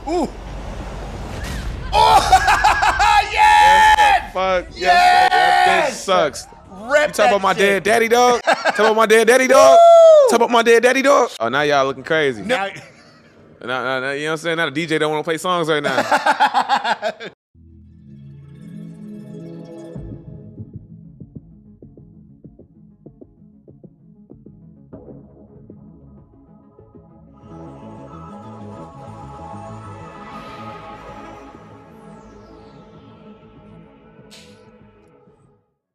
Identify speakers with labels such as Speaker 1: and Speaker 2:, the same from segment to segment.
Speaker 1: Ooh. Oh, yes!
Speaker 2: Fuck.
Speaker 1: Yes!
Speaker 2: That bitch sucks.
Speaker 1: Rep
Speaker 2: You talk about my dead
Speaker 1: shit.
Speaker 2: daddy, dog? Talk about my dead daddy, dog? Talk about my dead daddy, dog? Oh, now y'all looking crazy.
Speaker 1: Now,
Speaker 2: Now, you know what I'm saying? Now the DJ don't want to play songs right now.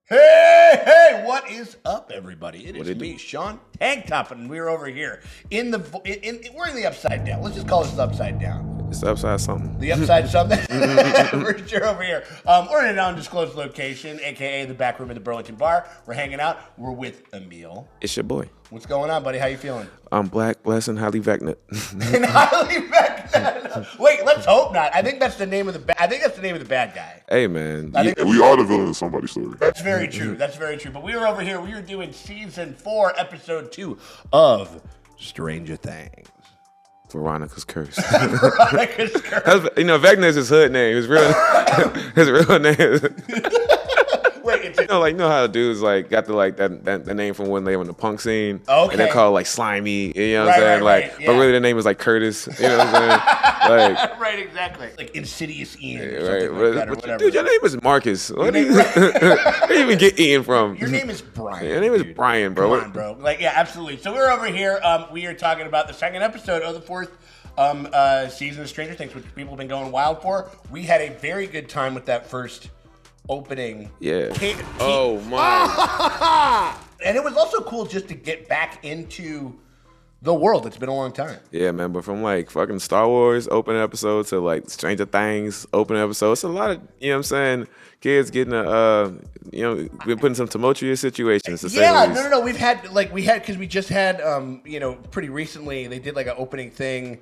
Speaker 1: hey, what is up, everybody? It is
Speaker 2: it
Speaker 1: me,
Speaker 2: do?
Speaker 1: Sean Tank Top, and we're over here we're in the upside down. Let's just call this the upside down.
Speaker 2: It's upside something.
Speaker 1: The upside something. We're sure over here. We're in an undisclosed location, aka the back room of the Burlington Bar. We're hanging out. We're with Emil.
Speaker 2: It's your boy.
Speaker 1: What's going on, buddy? How you feeling?
Speaker 2: I'm black, blessed, and highly Vecna.
Speaker 1: And highly Vecna. Wait, let's hope not. I think that's the name of the bad guy.
Speaker 2: Hey, man.
Speaker 3: We are the villain of somebody's story.
Speaker 1: That's very true. That's very true. But we were over here. We were doing season 4, episode 2 of Stranger Things.
Speaker 2: Veronica's curse.
Speaker 1: Veronica's curse.
Speaker 2: You know, Vecna is his hood name. His real name.
Speaker 1: Wait, it's
Speaker 2: You know how dudes like got the name from when they were in the punk scene.
Speaker 1: Okay.
Speaker 2: And they're called like Slimy. You know what I'm saying?
Speaker 1: Right,
Speaker 2: But
Speaker 1: yeah.
Speaker 2: really their name is like Curtis. You know what I'm saying? Like.
Speaker 1: right, exactly. Like Insidious Ian or
Speaker 2: Right,
Speaker 1: something like that, or
Speaker 2: but
Speaker 1: whatever.
Speaker 2: dude, your name is Marcus. Where do you even get Ian from?
Speaker 1: Your name is Brian.
Speaker 2: Your name is
Speaker 1: dude.
Speaker 2: Brian, bro.
Speaker 1: Come on, bro. Like, yeah, absolutely. So we're over here. We are talking about the second episode of the 4th season of Stranger Things, which people have been going wild for. We had a very good time with that first opening.
Speaker 2: Yeah. Oh my.
Speaker 1: And it was also cool just to get back into the world. It's been a long time.
Speaker 2: Yeah, man. But from like fucking Star Wars opening episode to like Stranger Things opening episode, it's a lot of, you know what I'm saying, kids getting we're put in some tumultuous situations. To say the least.
Speaker 1: No. Because we just had, pretty recently they did like an opening thing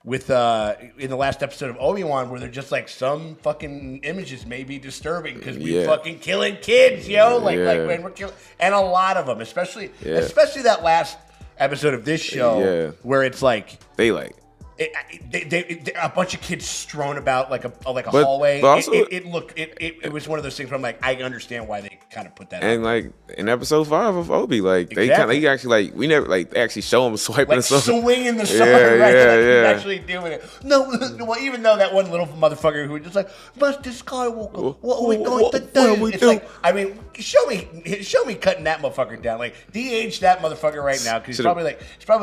Speaker 1: with in the last episode of Obi-Wan where they're just like some fucking images may be disturbing because we fucking killing kids, yo. Like when we're killing, and a lot of them, especially that last episode of this show where it's like
Speaker 2: they like.
Speaker 1: They a bunch of kids strewn about like a hallway.
Speaker 2: But also,
Speaker 1: it was one of those things where I'm like, I understand why they kind of put that.
Speaker 2: And like in episode 5 of Obi, like
Speaker 1: exactly.
Speaker 2: they actually like we never like they actually show them swiping
Speaker 1: like
Speaker 2: stuff.
Speaker 1: swinging the sword, right? He's actually doing it. No, well, even though that one little motherfucker who was just like, Master Skywalker, what are we going to do? It's like, I mean, show me cutting that motherfucker down. Like de-age that motherfucker right now because he's probably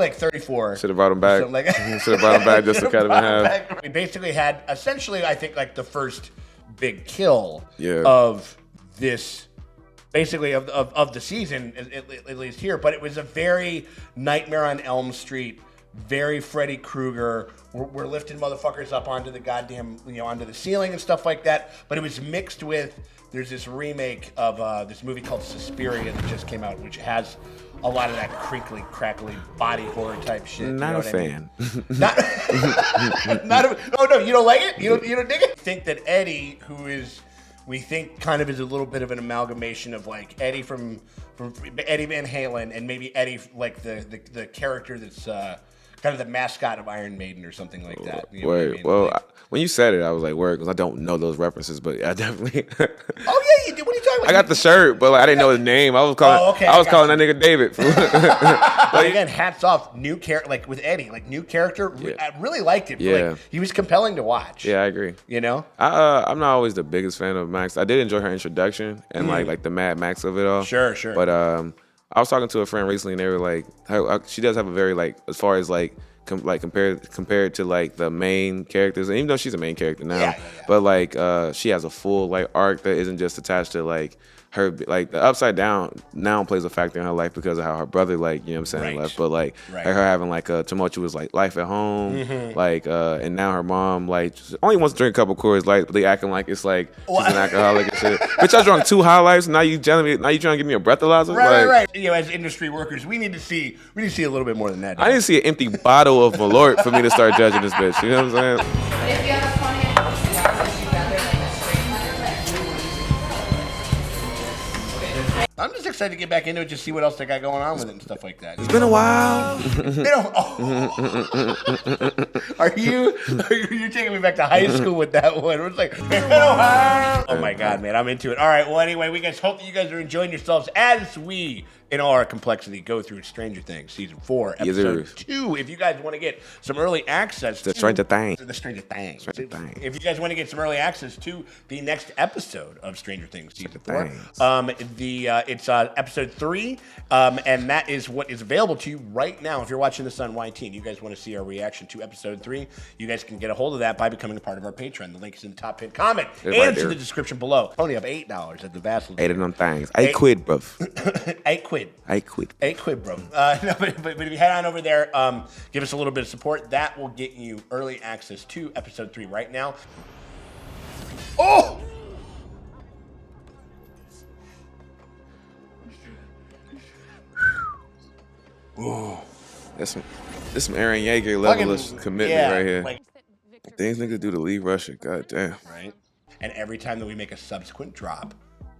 Speaker 1: like 34.
Speaker 2: Should have brought him back.
Speaker 1: Like,
Speaker 2: should have brought him back just to cut him in half.
Speaker 1: We basically had essentially, I think, like the first big kill
Speaker 2: Yeah.
Speaker 1: of this, basically of the season, at least here. But it was a very Nightmare on Elm Street, very Freddy Krueger. We're lifting motherfuckers up onto the goddamn, onto the ceiling and stuff like that. But it was mixed with, there's this remake of this movie called Suspiria that just came out, which has a lot of that crinkly, crackly body horror type shit.
Speaker 2: Not a fan.
Speaker 1: Oh no, you don't like it? You don't dig it? I think that Eddie, who is, we think kind of is a little bit of an amalgamation of like Eddie from Eddie Van Halen and maybe Eddie like the character that's kind of the mascot of Iron Maiden or something like that. You know what I mean?
Speaker 2: Well, when you said it, I was like, word, because I don't know those references, but I definitely.
Speaker 1: Oh yeah, you did. What are you talking about?
Speaker 2: I got the shirt, but like, I didn't know his name. I was calling that nigga David.
Speaker 1: But again, hats off, new character, like with Eddie, like new character.
Speaker 2: Yeah.
Speaker 1: I really liked it.
Speaker 2: Yeah.
Speaker 1: Like, he was compelling to watch.
Speaker 2: Yeah, I agree.
Speaker 1: You know?
Speaker 2: I'm not always the biggest fan of Max. I did enjoy her introduction and like the Mad Max of it all.
Speaker 1: Sure.
Speaker 2: But I was talking to a friend recently, and they were like, she does have a very like, as far as like compared to like the main characters, and even though she's a main character now, but like she has a full like arc that isn't just attached to like her, like the upside down now plays a factor in her life because of how her brother, like, you know what I'm saying, left, but like her having like a tumultuous like life at home, like and now her mom like only wants to drink a couple Coors Light, but they acting like it's like she's an alcoholic and shit. Bitch, I drunk 2 High Lifes, now you trying to give me a breathalyzer?
Speaker 1: Right. As industry workers, we need to see a little bit more than that.
Speaker 2: I didn't see an empty bottle of Malort for me to start judging this bitch. You know what I'm saying?
Speaker 4: But if you have a 20-inch cigar, would you rather like a straight 100?
Speaker 1: I'm just excited to get back into it, just see what else they got going on with it and stuff like that.
Speaker 2: It's been a while.
Speaker 1: Are you taking me back to high school with that one? It's like, it's been a while. Oh my God, man, I'm into it. All right, well, anyway, we guys hope that you guys are enjoying yourselves as we, in all our complexity, go through Stranger Things Season 4, Episode 2. If you guys want to get some early access to
Speaker 2: Stranger Things.
Speaker 1: The Stranger Things.
Speaker 2: Stranger Things.
Speaker 1: If you guys want to get some early access to the next episode of Stranger Things Season 4, it's Episode 3, and that is what is available to you right now. If you're watching this on YT and you guys want to see our reaction to Episode 3, you guys can get a hold of that by becoming a part of our Patreon. The link is in the top pinned comment and
Speaker 2: right
Speaker 1: in the description below. Only up $8 at the vast.
Speaker 2: 8 of them things. 8 quid, bro.
Speaker 1: 8 quid.
Speaker 2: 8 quid.
Speaker 1: 8 quid, bro. No, but if you head on over there, give us a little bit of support. That will get you early access to Episode 3 right now. Oh!
Speaker 2: Ooh. That's some Aaron Yeager level of commitment right here.
Speaker 1: Like,
Speaker 2: Things niggas do to leave Russia. God damn.
Speaker 1: Right? And every time that we make a subsequent drop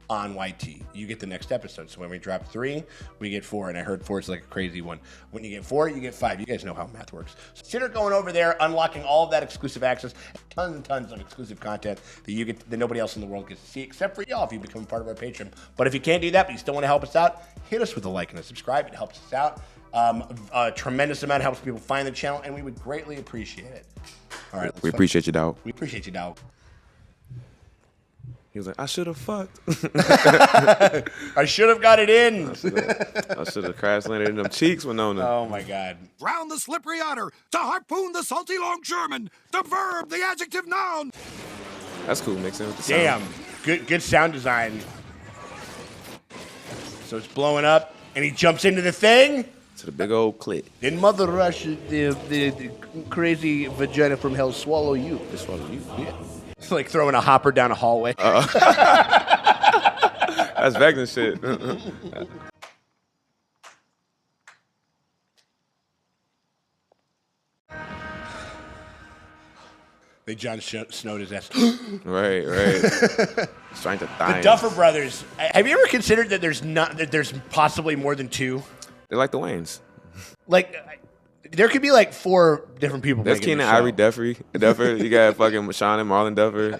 Speaker 1: on YT, you get the next episode. So when we drop 3, we get 4. And I heard 4 is like a crazy one. When you get 4, you get 5. You guys know how math works. So consider going over there, unlocking all of that exclusive access, and tons of exclusive content that nobody else in the world gets to see, except for y'all if you become part of our Patreon. But if you can't do that, but you still want to help us out, hit us with a like and a subscribe. It helps us out. A tremendous amount, helps people find the channel, and we would greatly appreciate it. All right,
Speaker 2: we appreciate you, dog.
Speaker 1: We appreciate you, dog.
Speaker 2: He was like, I should have fucked.
Speaker 1: I should have got it in.
Speaker 2: I should have crash landed in them cheeks, Winona.
Speaker 1: Oh my God.
Speaker 4: Round the slippery otter, to harpoon the salty longshoreman, the verb, the adjective, noun.
Speaker 2: That's cool, mixing with the
Speaker 1: Damn,
Speaker 2: sound.
Speaker 1: good sound design. So it's blowing up, and he jumps into the thing.
Speaker 2: To the big old clit.
Speaker 1: Then Mother Russia, the crazy vagina from hell, swallow you.
Speaker 2: Just swallow you.
Speaker 1: Yeah. It's like throwing a hopper down a hallway.
Speaker 2: That's Vecna shit.
Speaker 1: They Jon Snowed his ass.
Speaker 2: Right. He's trying to die.
Speaker 1: The Duffer Brothers. Have you ever considered that there's possibly more than 2?
Speaker 2: They're like the Waynes.
Speaker 1: Like, there could be like 4 different people.
Speaker 2: That's Keenan Ivory Duffer. You got fucking Sean and Marlon Duffer.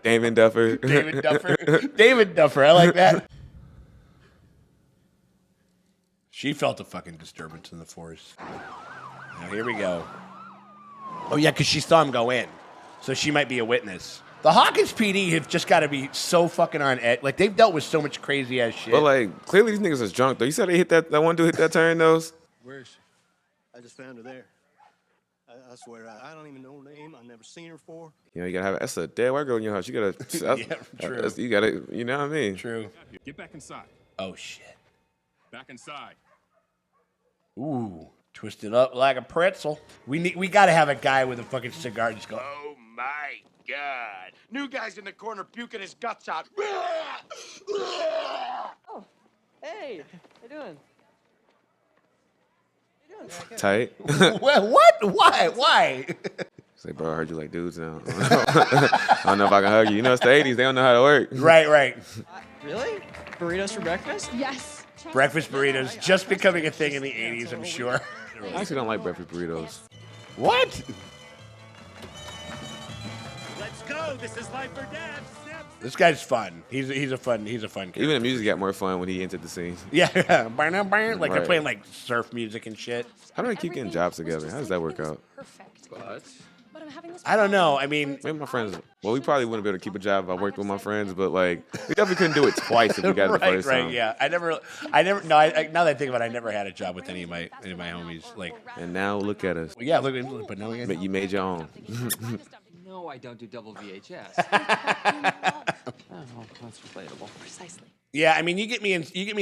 Speaker 2: David Duffer.
Speaker 1: David Duffer. I like that. She felt a fucking disturbance in the force. Now here we go. Oh yeah, because she saw him go in, so she might be a witness. The Hawkins PD have just got to be so fucking on edge. Like, they've dealt with so much crazy ass shit.
Speaker 2: But like, clearly these niggas is drunk though. You said they hit that one dude hit that turn nose.
Speaker 5: Where is she? I just found her there. I swear, I don't even know her name. I've never seen her before.
Speaker 2: You know, you gotta have that's a dead white girl in your house. You gotta,
Speaker 1: yeah, true.
Speaker 2: You gotta, you know what I mean?
Speaker 1: True.
Speaker 6: Get back inside.
Speaker 1: Oh shit.
Speaker 6: Back inside.
Speaker 1: Ooh, twisted up like a pretzel. We gotta have a guy with a fucking cigar just go.
Speaker 4: Oh my God. New guy's in the corner puking his guts out.
Speaker 7: Oh, hey, how you doing?
Speaker 2: Tight.
Speaker 1: What? Why?
Speaker 2: Say, bro, I heard you like dudes now. I don't know if I can hug you. You know, it's the 80s. They don't know how to work.
Speaker 1: Right.
Speaker 7: Really? Burritos for breakfast?
Speaker 8: Yes.
Speaker 1: Breakfast burritos just becoming a thing in the 80s, I'm sure.
Speaker 2: I actually don't like breakfast burritos.
Speaker 1: What?
Speaker 4: Let's go. This is life or death.
Speaker 1: This guy's fun. He's a fun character.
Speaker 2: Even the music got more fun when he entered the scene.
Speaker 1: Yeah. Like they're
Speaker 2: Right.
Speaker 1: playing like surf music and shit.
Speaker 2: How do they keep getting jobs together? How does that work out?
Speaker 8: Perfect. But I'm having this
Speaker 1: I don't know. I mean,
Speaker 2: Maybe my friends. Well, we probably wouldn't be able to keep a job if I worked with my friends, but like, we definitely couldn't do it twice if we got it the first time.
Speaker 1: Yeah. I never. No. Now that I think about it, I never had a job with any of my homies. Like,
Speaker 2: And now look at us.
Speaker 1: yeah, look, but now we got.
Speaker 2: You made your own.
Speaker 7: No, I don't do double VHS. Oh, that's relatable.
Speaker 8: Precisely.
Speaker 1: Yeah, I mean, you get me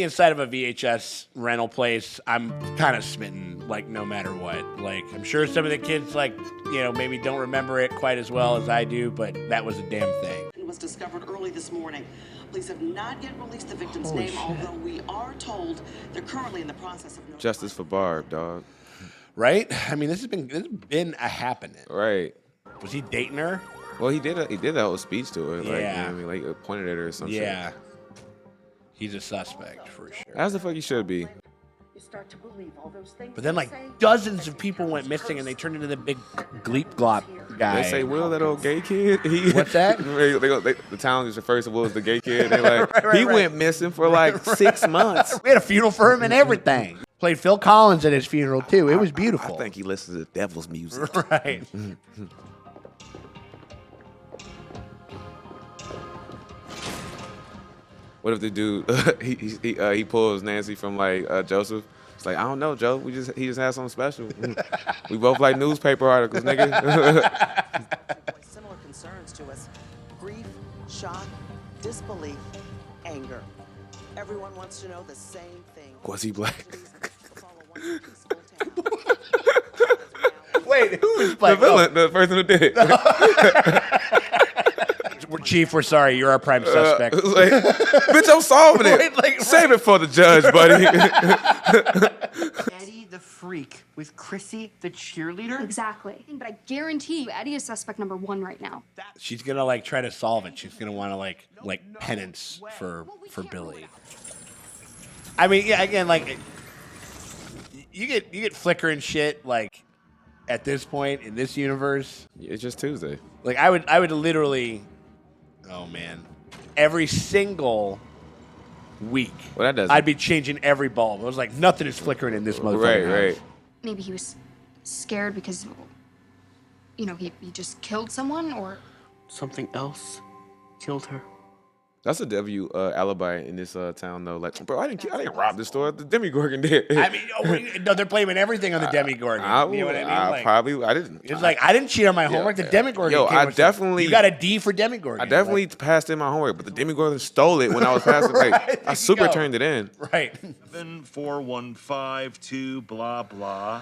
Speaker 1: inside of a VHS rental place, I'm kind of smitten, like, no matter what. Like, I'm sure some of the kids, like, you know, maybe don't remember it quite as well as I do, but that was a damn thing.
Speaker 9: It was discovered early this morning. Police have not yet released the victim's name, although we are told they're currently in the process of
Speaker 2: Justice for Barb, dog.
Speaker 1: Right? I mean, this has been a happening.
Speaker 2: Right.
Speaker 1: Was he dating her?
Speaker 2: Well, he did that whole speech to her. Like,
Speaker 1: Yeah.
Speaker 2: you know what I mean? Like, pointed at her or something.
Speaker 1: Yeah. He's a suspect for sure.
Speaker 2: As the fuck he should be.
Speaker 9: You start to believe all those things.
Speaker 1: But then, like, dozens of people went missing, and they turned into the big Gleep Glop guy.
Speaker 2: They say, Will, that old gay kid?
Speaker 1: What's that?
Speaker 2: The town just refers to Will as the gay kid. They like, he went missing for like 6 months.
Speaker 1: We had a funeral for him and everything. Played Phil Collins at his funeral, too. It was beautiful.
Speaker 2: I think he listens to the devil's music.
Speaker 1: Right.
Speaker 2: What if the dude he pulls Nancy from like Joseph? It's like, I don't know, Joe. He just had something special. We both like newspaper articles, nigga.
Speaker 9: Similar concerns to us: grief, shock, disbelief, anger. Everyone wants to know the same thing.
Speaker 2: Was he black?
Speaker 1: Wait, who is black?
Speaker 2: The villain, the person who did it.
Speaker 1: Chief, we're sorry. You're our prime suspect.
Speaker 2: Like, bitch, I'm solving it.
Speaker 1: Wait,
Speaker 2: Save it for the judge, buddy.
Speaker 10: Eddie the freak with Chrissy the cheerleader?
Speaker 8: Exactly. But I guarantee you, Eddie is suspect number 1 right now.
Speaker 1: She's gonna like try to solve it. She's gonna want to like penance for Billy. I mean, yeah. Again, like you get flickering shit like at this point in this universe.
Speaker 2: It's just Tuesday.
Speaker 1: Like I would literally. Oh man, every single week,
Speaker 2: well, that doesn't.
Speaker 1: I'd be changing every bulb. I was like, nothing is flickering in this motherfucker.
Speaker 2: Right.
Speaker 8: Maybe he was scared because, you know, he just killed someone, or
Speaker 10: Something else killed her.
Speaker 2: That's a W alibi in this town, though. Like, bro, I didn't rob this store. The Demigorgon did.
Speaker 1: I mean, no, they're blaming everything on the Demigorgon. You know what I mean?
Speaker 2: I didn't.
Speaker 1: It's like I didn't cheat on my homework. The Demigorgon.
Speaker 2: Yo, I definitely.
Speaker 1: You got a D for Demigorgon.
Speaker 2: I definitely passed in my homework, but the Demigorgon stole it when I was passing. Like, I super turned it in.
Speaker 1: Right.
Speaker 11: 74152 blah blah.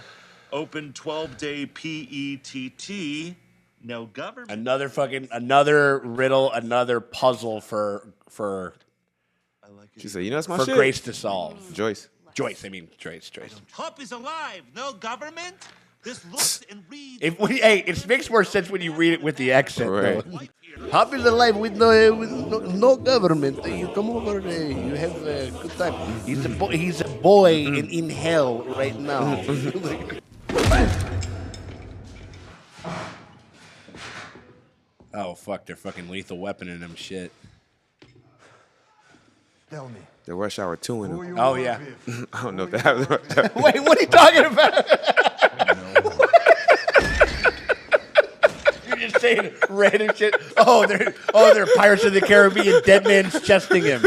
Speaker 11: Open 12-day PETT. No government.
Speaker 1: Another riddle, another puzzle for
Speaker 2: She said, you know, that's my
Speaker 1: for
Speaker 2: shit.
Speaker 1: Grace to solve.
Speaker 2: Joyce.
Speaker 1: Joyce.
Speaker 11: Hup is alive. No government. This looks and reads.
Speaker 1: It makes more sense when you read it with the accent.
Speaker 2: Right.
Speaker 1: Though. Hop is alive with no government. You come over there. You have a good time. He's a boy in hell right now. Oh fuck! They're fucking Lethal Weapon in them shit.
Speaker 4: Tell me.
Speaker 2: The Rush Hour 2 in them.
Speaker 1: Oh yeah.
Speaker 2: I don't know if they have.
Speaker 1: Wait, what are you talking about? You're just saying random shit. Oh, they're Pirates of the Caribbean. Dead man's chesting him.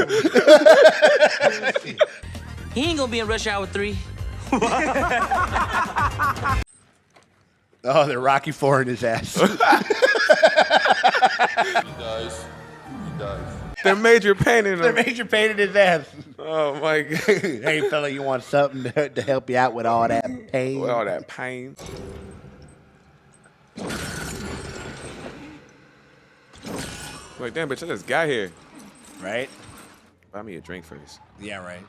Speaker 10: He ain't gonna be in Rush Hour 3.
Speaker 1: Oh, they're Rocky IV in his ass.
Speaker 3: He dies.
Speaker 2: They're major pain in
Speaker 1: They're
Speaker 2: them.
Speaker 1: major pain in his ass.
Speaker 2: Oh my god.
Speaker 1: Hey fella, you want something to help you out with all that pain?
Speaker 2: With all that pain. Like, damn, bitch, this guy here.
Speaker 1: Right?
Speaker 2: Buy me a drink first.
Speaker 1: Yeah, right.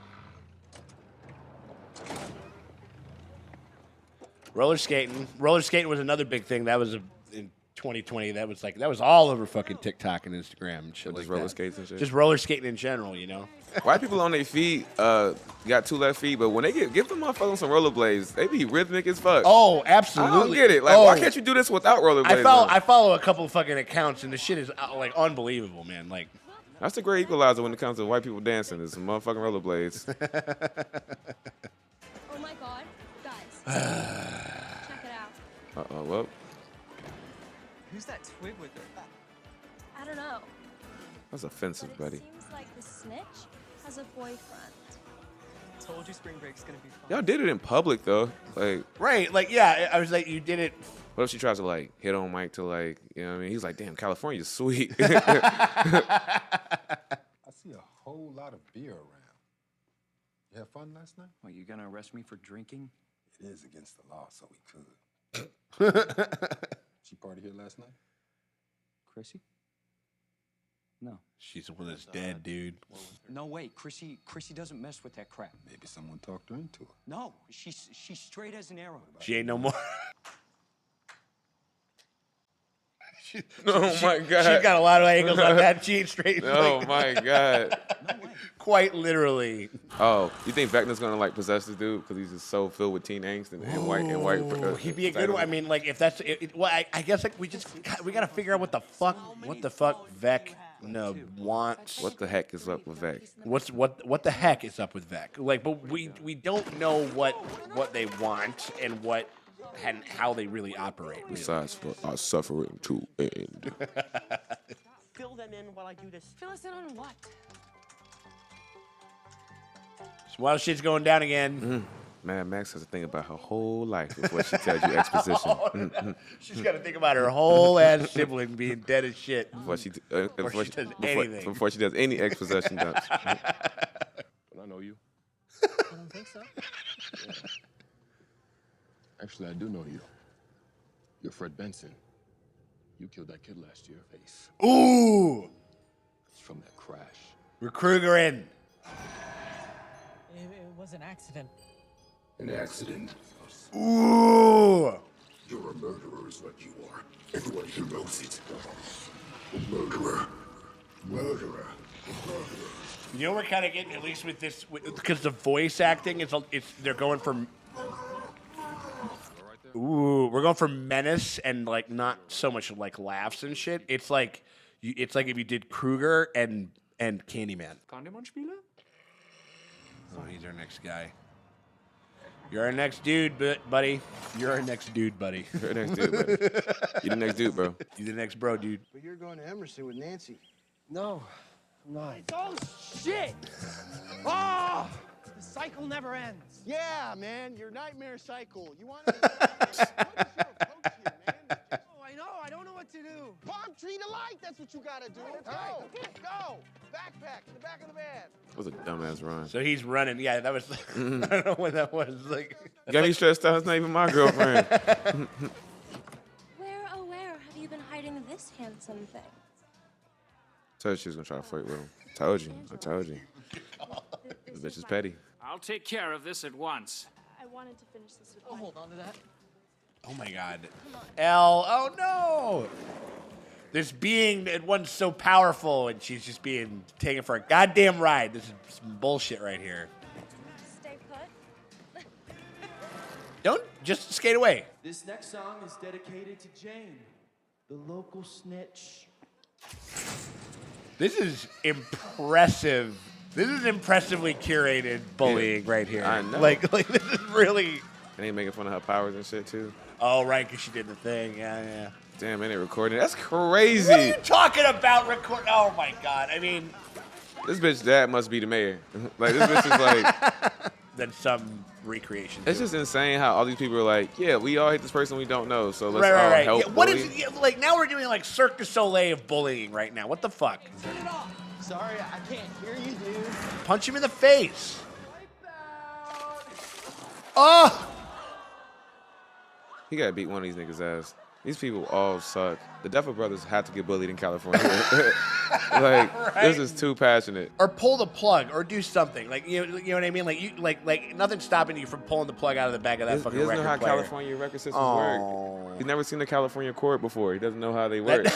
Speaker 1: Roller skating. Roller skating was another big thing. That was in 2020. That was all over fucking TikTok and Instagram and shit.
Speaker 2: Just
Speaker 1: like
Speaker 2: roller
Speaker 1: that.
Speaker 2: skates and shit.
Speaker 1: Just roller skating in general, you know.
Speaker 2: White people on their feet got 2 left feet, but when they give them motherfuckers some rollerblades, they be rhythmic as fuck.
Speaker 1: Oh, absolutely.
Speaker 2: I don't get it. Like, why can't you do this without rollerblades?
Speaker 1: I follow a couple of fucking accounts, and the shit is like unbelievable, man. Like,
Speaker 2: that's the great equalizer when it comes to white people dancing. Is some motherfucking rollerblades.
Speaker 8: oh my god, guys, check it out.
Speaker 2: Well,
Speaker 7: Who's that twig with her?
Speaker 8: I don't know.
Speaker 2: that's offensive, buddy.
Speaker 8: Seems like the snitch has a boyfriend.
Speaker 7: Told you spring break's gonna be fun.
Speaker 2: Y'all did it in public though. Like,
Speaker 1: right? Like, yeah. I was like, you did it.
Speaker 2: what if she tries to like hit on Mike to like, you know what I mean? He's like, damn, California's sweet.
Speaker 12: I see a whole lot of beer around. You have fun last night?
Speaker 7: Well, you gonna arrest me for drinking?
Speaker 12: It is against the law, so we could. She party here last night?
Speaker 7: Chrissy? No.
Speaker 1: She's with us dead, dude.
Speaker 7: No way. Chrissy doesn't mess with that crap.
Speaker 12: Maybe someone talked her into it.
Speaker 7: No, she's straight as an arrow.
Speaker 1: She ain't no more.
Speaker 2: Oh my god.
Speaker 1: She's got a lot of angles on that cheat straight.
Speaker 2: Oh my god.
Speaker 1: Quite literally.
Speaker 2: Oh, you think Vecna's gonna like possess this dude because he's just so filled with teen angst and white.
Speaker 1: He'd be a good one. I mean, like if that's well, I guess like we gotta figure out what the fuck Vecna wants.
Speaker 2: What the heck is up with Vec?
Speaker 1: What the heck is up with Vec? Like, but we don't know what they want and what and how they really operate. Really.
Speaker 2: Besides for our suffering to end.
Speaker 10: Fill them in while I do this.
Speaker 8: Fill us in on what?
Speaker 1: So while shit's going down again.
Speaker 2: Mad Max has to think about her whole life before she tells you exposition.
Speaker 1: She's got to think about her whole ass sibling being dead as shit
Speaker 2: Before she does any exposition dumps.
Speaker 12: But I know you.
Speaker 10: I don't think so.
Speaker 12: Yeah. Actually, I do know you. You're Fred Benson. You killed that kid last year. Face.
Speaker 1: Ooh!
Speaker 12: It's from that crash.
Speaker 1: We're Krugerin.
Speaker 10: It was an accident.
Speaker 3: An accident.
Speaker 1: Ooh!
Speaker 3: You're a murderer is what you are. Everyone here knows it. A murderer. Murderer. Murderer.
Speaker 1: You know we're kind of getting, at least with this, because the voice acting, they're going for... Ooh, we're going for menace and like not so much like laughs and shit. It's like if you did Kruger and Candyman. Oh, he's our next guy. You're our next dude, buddy. You're our next dude, buddy.
Speaker 2: You're the next dude, buddy. You the next dude, bro.
Speaker 1: You the next bro, dude.
Speaker 5: But you're going to Emerson with Nancy.
Speaker 10: No, I'm not. Oh, shit! Oh! The cycle never ends.
Speaker 5: Yeah, man, your nightmare cycle. You want to... What is your approach here, man?
Speaker 10: Oh, I know. I don't know what to do.
Speaker 5: Palm tree to light. That's what you got to do. Let's go. Go. Backpack in the back of the van.
Speaker 2: That was a dumbass run.
Speaker 1: So he's running. Yeah, that was... I don't know what that was. Like,
Speaker 2: got me stressed out. It's not even my girlfriend.
Speaker 8: Where, oh where have you been hiding this handsome thing?
Speaker 2: Told you she was going to try to flirt with him. Told you. I told you. This bitch is petty.
Speaker 13: I'll take care of this at once.
Speaker 8: I wanted to finish this with
Speaker 10: Hold on to that.
Speaker 1: oh my God. Elle. Oh no. This being that one's so powerful and she's just being taken for a goddamn ride. This is some bullshit right here.
Speaker 8: Stay put.
Speaker 1: Don't just skate away.
Speaker 14: This next song is dedicated to Jane, the local snitch.
Speaker 1: This is impressive. This is impressively curated bullying right here.
Speaker 2: I know.
Speaker 1: Like this is really.
Speaker 2: And they making fun of her powers and shit too.
Speaker 1: Oh right, because she did the thing. Yeah.
Speaker 2: Damn, and they recording. That's crazy.
Speaker 1: What are you talking about? Record? Oh my God. I mean,
Speaker 2: this bitch dad must be the mayor. Like this bitch is like.
Speaker 1: Then some recreation.
Speaker 2: It's just insane how all these people are like, yeah, we all hate this person we don't know, so let's all
Speaker 1: right.
Speaker 2: help.
Speaker 1: Yeah, what
Speaker 2: bully.
Speaker 1: is it? Yeah, like now we're doing like Cirque du Soleil of bullying right now. What the fuck?
Speaker 10: Turn it off.
Speaker 14: Sorry, I can't hear you, dude.
Speaker 1: Punch him in the face. Oh!
Speaker 2: He gotta beat one of these niggas' ass. These people all suck. The Duffer Brothers have to get bullied in California. Like,
Speaker 1: Right.
Speaker 2: this is too passionate.
Speaker 1: Or pull the plug, or do something. Like you know what I mean? Like you like nothing's stopping you from pulling the plug out of the back of that fucking
Speaker 2: He doesn't
Speaker 1: record
Speaker 2: know how
Speaker 1: player.
Speaker 2: California record systems work. He's never seen the California chord before. He doesn't know how they work.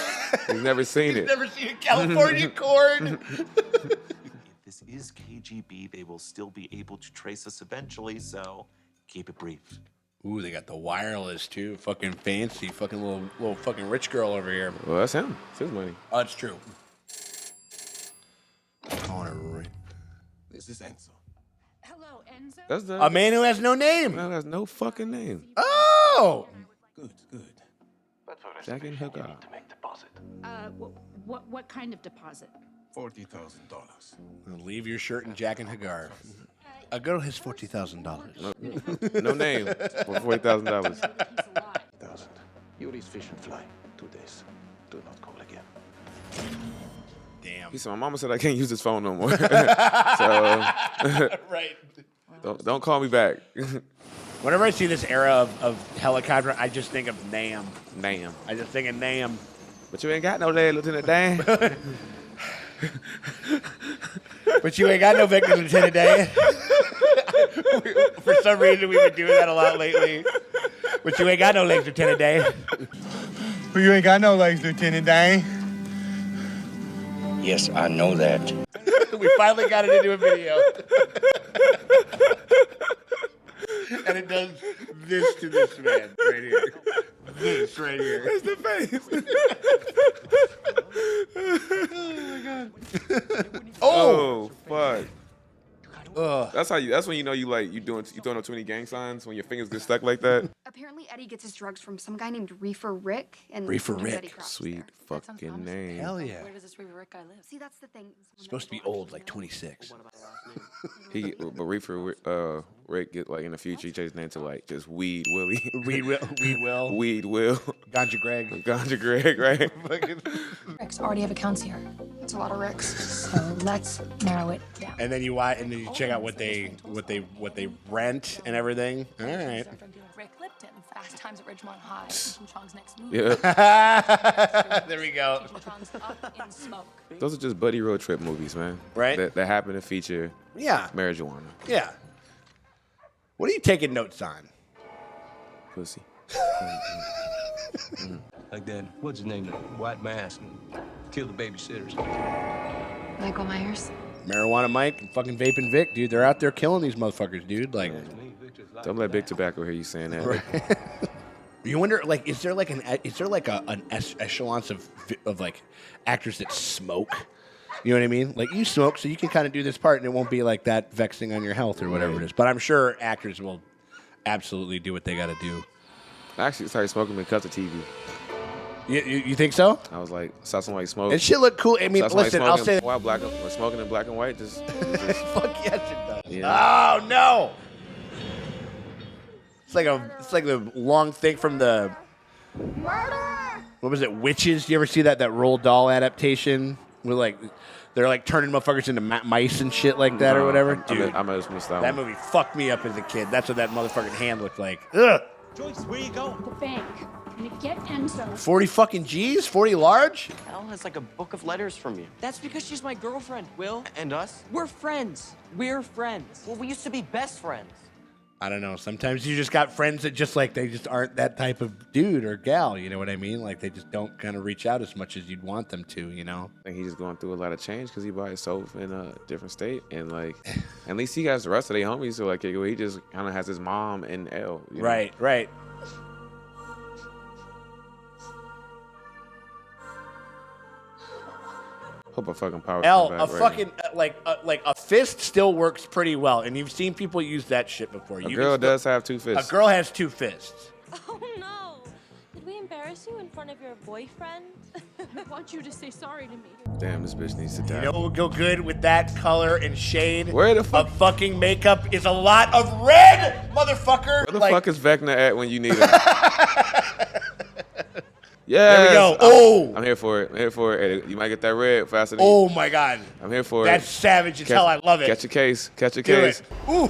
Speaker 2: He's never seen it.
Speaker 1: He's never seen a California chord.
Speaker 15: If this is KGB, they will still be able to trace us eventually, so keep it brief.
Speaker 1: Ooh, they got the wireless too. Fucking fancy. Fucking little fucking rich girl over here.
Speaker 2: Well, that's him. It's his money.
Speaker 1: Oh, it's true. Calling her right.
Speaker 12: This is Enzo.
Speaker 8: Hello, Enzo.
Speaker 2: That's the
Speaker 1: A man who has no name.
Speaker 2: man has no fucking name.
Speaker 1: Oh.
Speaker 12: Good.
Speaker 2: Jack and Hooker.
Speaker 8: What kind of deposit?
Speaker 12: $40,000.
Speaker 1: Leave your shirt in Jack and Hagar. A girl has $40,000.
Speaker 2: No name for $40,000.
Speaker 14: Yuri's fish and fly. 2 days. Do not call again.
Speaker 1: Damn.
Speaker 2: He said, my mama said I can't use this phone no more. So
Speaker 1: Right.
Speaker 2: don't call me back.
Speaker 1: Whenever I see this era of helicopter, I just think of Nam.
Speaker 2: Damn.
Speaker 1: I just think of Nam.
Speaker 2: But you ain't got no leg, Lieutenant Dan.
Speaker 1: But you ain't got no victims, Lieutenant Dan. For some reason, we've been doing that a lot lately. But you ain't got no legs, Lieutenant Dan.
Speaker 16: Well, you ain't got no legs, Lieutenant Dane.
Speaker 17: Yes, I know that.
Speaker 1: We finally got it into a video. And it does this to this man right here. This right here.
Speaker 2: That's the face.
Speaker 1: Oh my god.
Speaker 2: Oh fuck. That's how you. That's when you know you throwing up too many gang signs when your fingers get stuck like that.
Speaker 8: Apparently, Eddie gets his drugs from some guy named Reefer Rick. And
Speaker 1: Reefer
Speaker 8: sometimes
Speaker 1: Rick.
Speaker 8: Eddie crosses
Speaker 2: Sweet
Speaker 8: there.
Speaker 2: fucking name.
Speaker 1: Hell yeah.
Speaker 18: Where does this Reaver Rick guy live?
Speaker 8: See, that's the thing.
Speaker 1: Supposed to be old, like 26.
Speaker 2: But Reefer Rick get like in the future he changed his name to like just Weed Willie.
Speaker 1: Weed Will.
Speaker 2: Weed Will.
Speaker 1: Ganja Greg.
Speaker 2: Ganja Greg, right?
Speaker 18: Ricks already have accounts here.
Speaker 8: It's a lot of Ricks.
Speaker 18: So let's narrow it down.
Speaker 1: And then you check out what they rent and everything. All right.
Speaker 18: Rick Lipton, Fast Times at Ridgemont High, Cheech and Chong's next movie.
Speaker 1: Yeah. There we go.
Speaker 18: Cheech and Chong's Up in Smoke.
Speaker 2: Those are just buddy road trip movies, man.
Speaker 1: Right.
Speaker 2: That happen to feature marijuana.
Speaker 1: Yeah. What are you taking notes on?
Speaker 2: Pussy.
Speaker 14: Like that, what's his name? The White Mask. Kill the babysitters.
Speaker 8: Michael Myers.
Speaker 1: Marijuana Mike and fucking Vaping Vic, dude. They're out there killing these motherfuckers, dude. Like,
Speaker 2: Don't let Big Tobacco hear you saying that.
Speaker 1: Right. You wonder, like, is there like an echelon of like actors that smoke? You know what I mean? Like, you smoke, so you can kind of do this part, and it won't be like that vexing on your health or whatever it is. But I'm sure actors will absolutely do what they got to do.
Speaker 2: I actually started smoking because of TV.
Speaker 1: You think so?
Speaker 2: I was like, saw somebody smoke.
Speaker 1: And shit look cool. I mean, listen, I'll say
Speaker 2: that. Smoking in black and white just
Speaker 1: fuck yes, it does.
Speaker 2: Yeah.
Speaker 1: Oh no! It's like the long thing from the what was it? Witches? You ever see that Roald Dahl adaptation? Where like they're like turning motherfuckers into mice and shit like that or whatever. Dude,
Speaker 2: I might have missed that
Speaker 1: that
Speaker 2: one.
Speaker 1: movie fucked me up as a kid. That's what that motherfucking hand looked like. Ugh.
Speaker 11: Joyce, where you going?
Speaker 18: The bank. I'm gonna get Enzo.
Speaker 1: 40 fucking G's? 40 large?
Speaker 9: Elle has like a book of letters from you.
Speaker 10: That's because she's my girlfriend, Will.
Speaker 9: And us?
Speaker 10: We're friends. We're friends.
Speaker 9: Well, we used to be best friends.
Speaker 1: I don't know. Sometimes you just got friends that just like they just aren't that type of dude or gal. You know what I mean? Like they just don't kind of reach out as much as you'd want them to. You know?
Speaker 2: I think he's just going through a lot of change because he by himself in a different state, and like at least he has the rest of their homies. So like he just kind of has his mom and Elle. You know?
Speaker 1: Right. Right.
Speaker 2: Hope a fucking power.
Speaker 1: L,
Speaker 2: come
Speaker 1: a
Speaker 2: back right
Speaker 1: fucking like a fist still works pretty well, and you've seen people use that shit before.
Speaker 2: A girl does have two fists.
Speaker 1: A girl has two fists.
Speaker 19: Oh no! Did we embarrass you in front of your boyfriend?
Speaker 18: I want you to say sorry to me.
Speaker 2: Damn, this bitch needs to die.
Speaker 1: You know what would go good with that color and shade
Speaker 2: Where the fuck?
Speaker 1: of fucking makeup is a lot of red, motherfucker.
Speaker 2: Where the fuck is Vecna at when you need him? Yeah.
Speaker 1: There we go. Oh.
Speaker 2: I'm here for it. I'm here for it. You might get that red faster than
Speaker 1: Oh my god.
Speaker 2: I'm here for
Speaker 1: That's
Speaker 2: it.
Speaker 1: savage as hell. I love it.
Speaker 2: Catch your case. Catch your
Speaker 1: Do
Speaker 2: case.
Speaker 1: it. Ooh.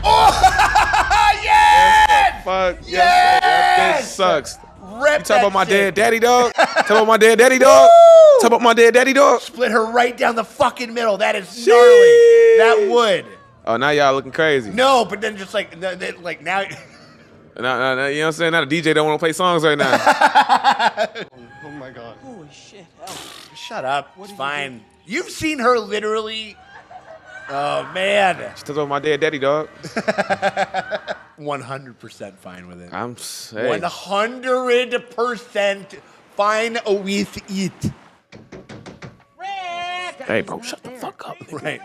Speaker 1: Oh yes!
Speaker 2: Fuck.
Speaker 1: Yes!
Speaker 2: That bitch sucks.
Speaker 1: Rep
Speaker 2: You talk about my
Speaker 1: that
Speaker 2: dead daddy dog? Talk about my dead daddy dog? Talk about my dead daddy dog?
Speaker 1: Split her right down the fucking middle. That is gnarly. That would.
Speaker 2: Oh, now y'all looking crazy.
Speaker 1: No, but then just like now.
Speaker 2: Now, you know what I'm saying? Now the DJ don't want to play songs right now.
Speaker 9: Oh my god.
Speaker 10: Holy shit, Elle.
Speaker 1: Shut up. It's fine. You've seen her literally. Oh man.
Speaker 2: She talks about my dead daddy dog.
Speaker 1: 100% fine with it.
Speaker 2: I'm saying.
Speaker 1: 100% fine with it.
Speaker 2: Hey, bro, shut the fuck up.
Speaker 1: Right.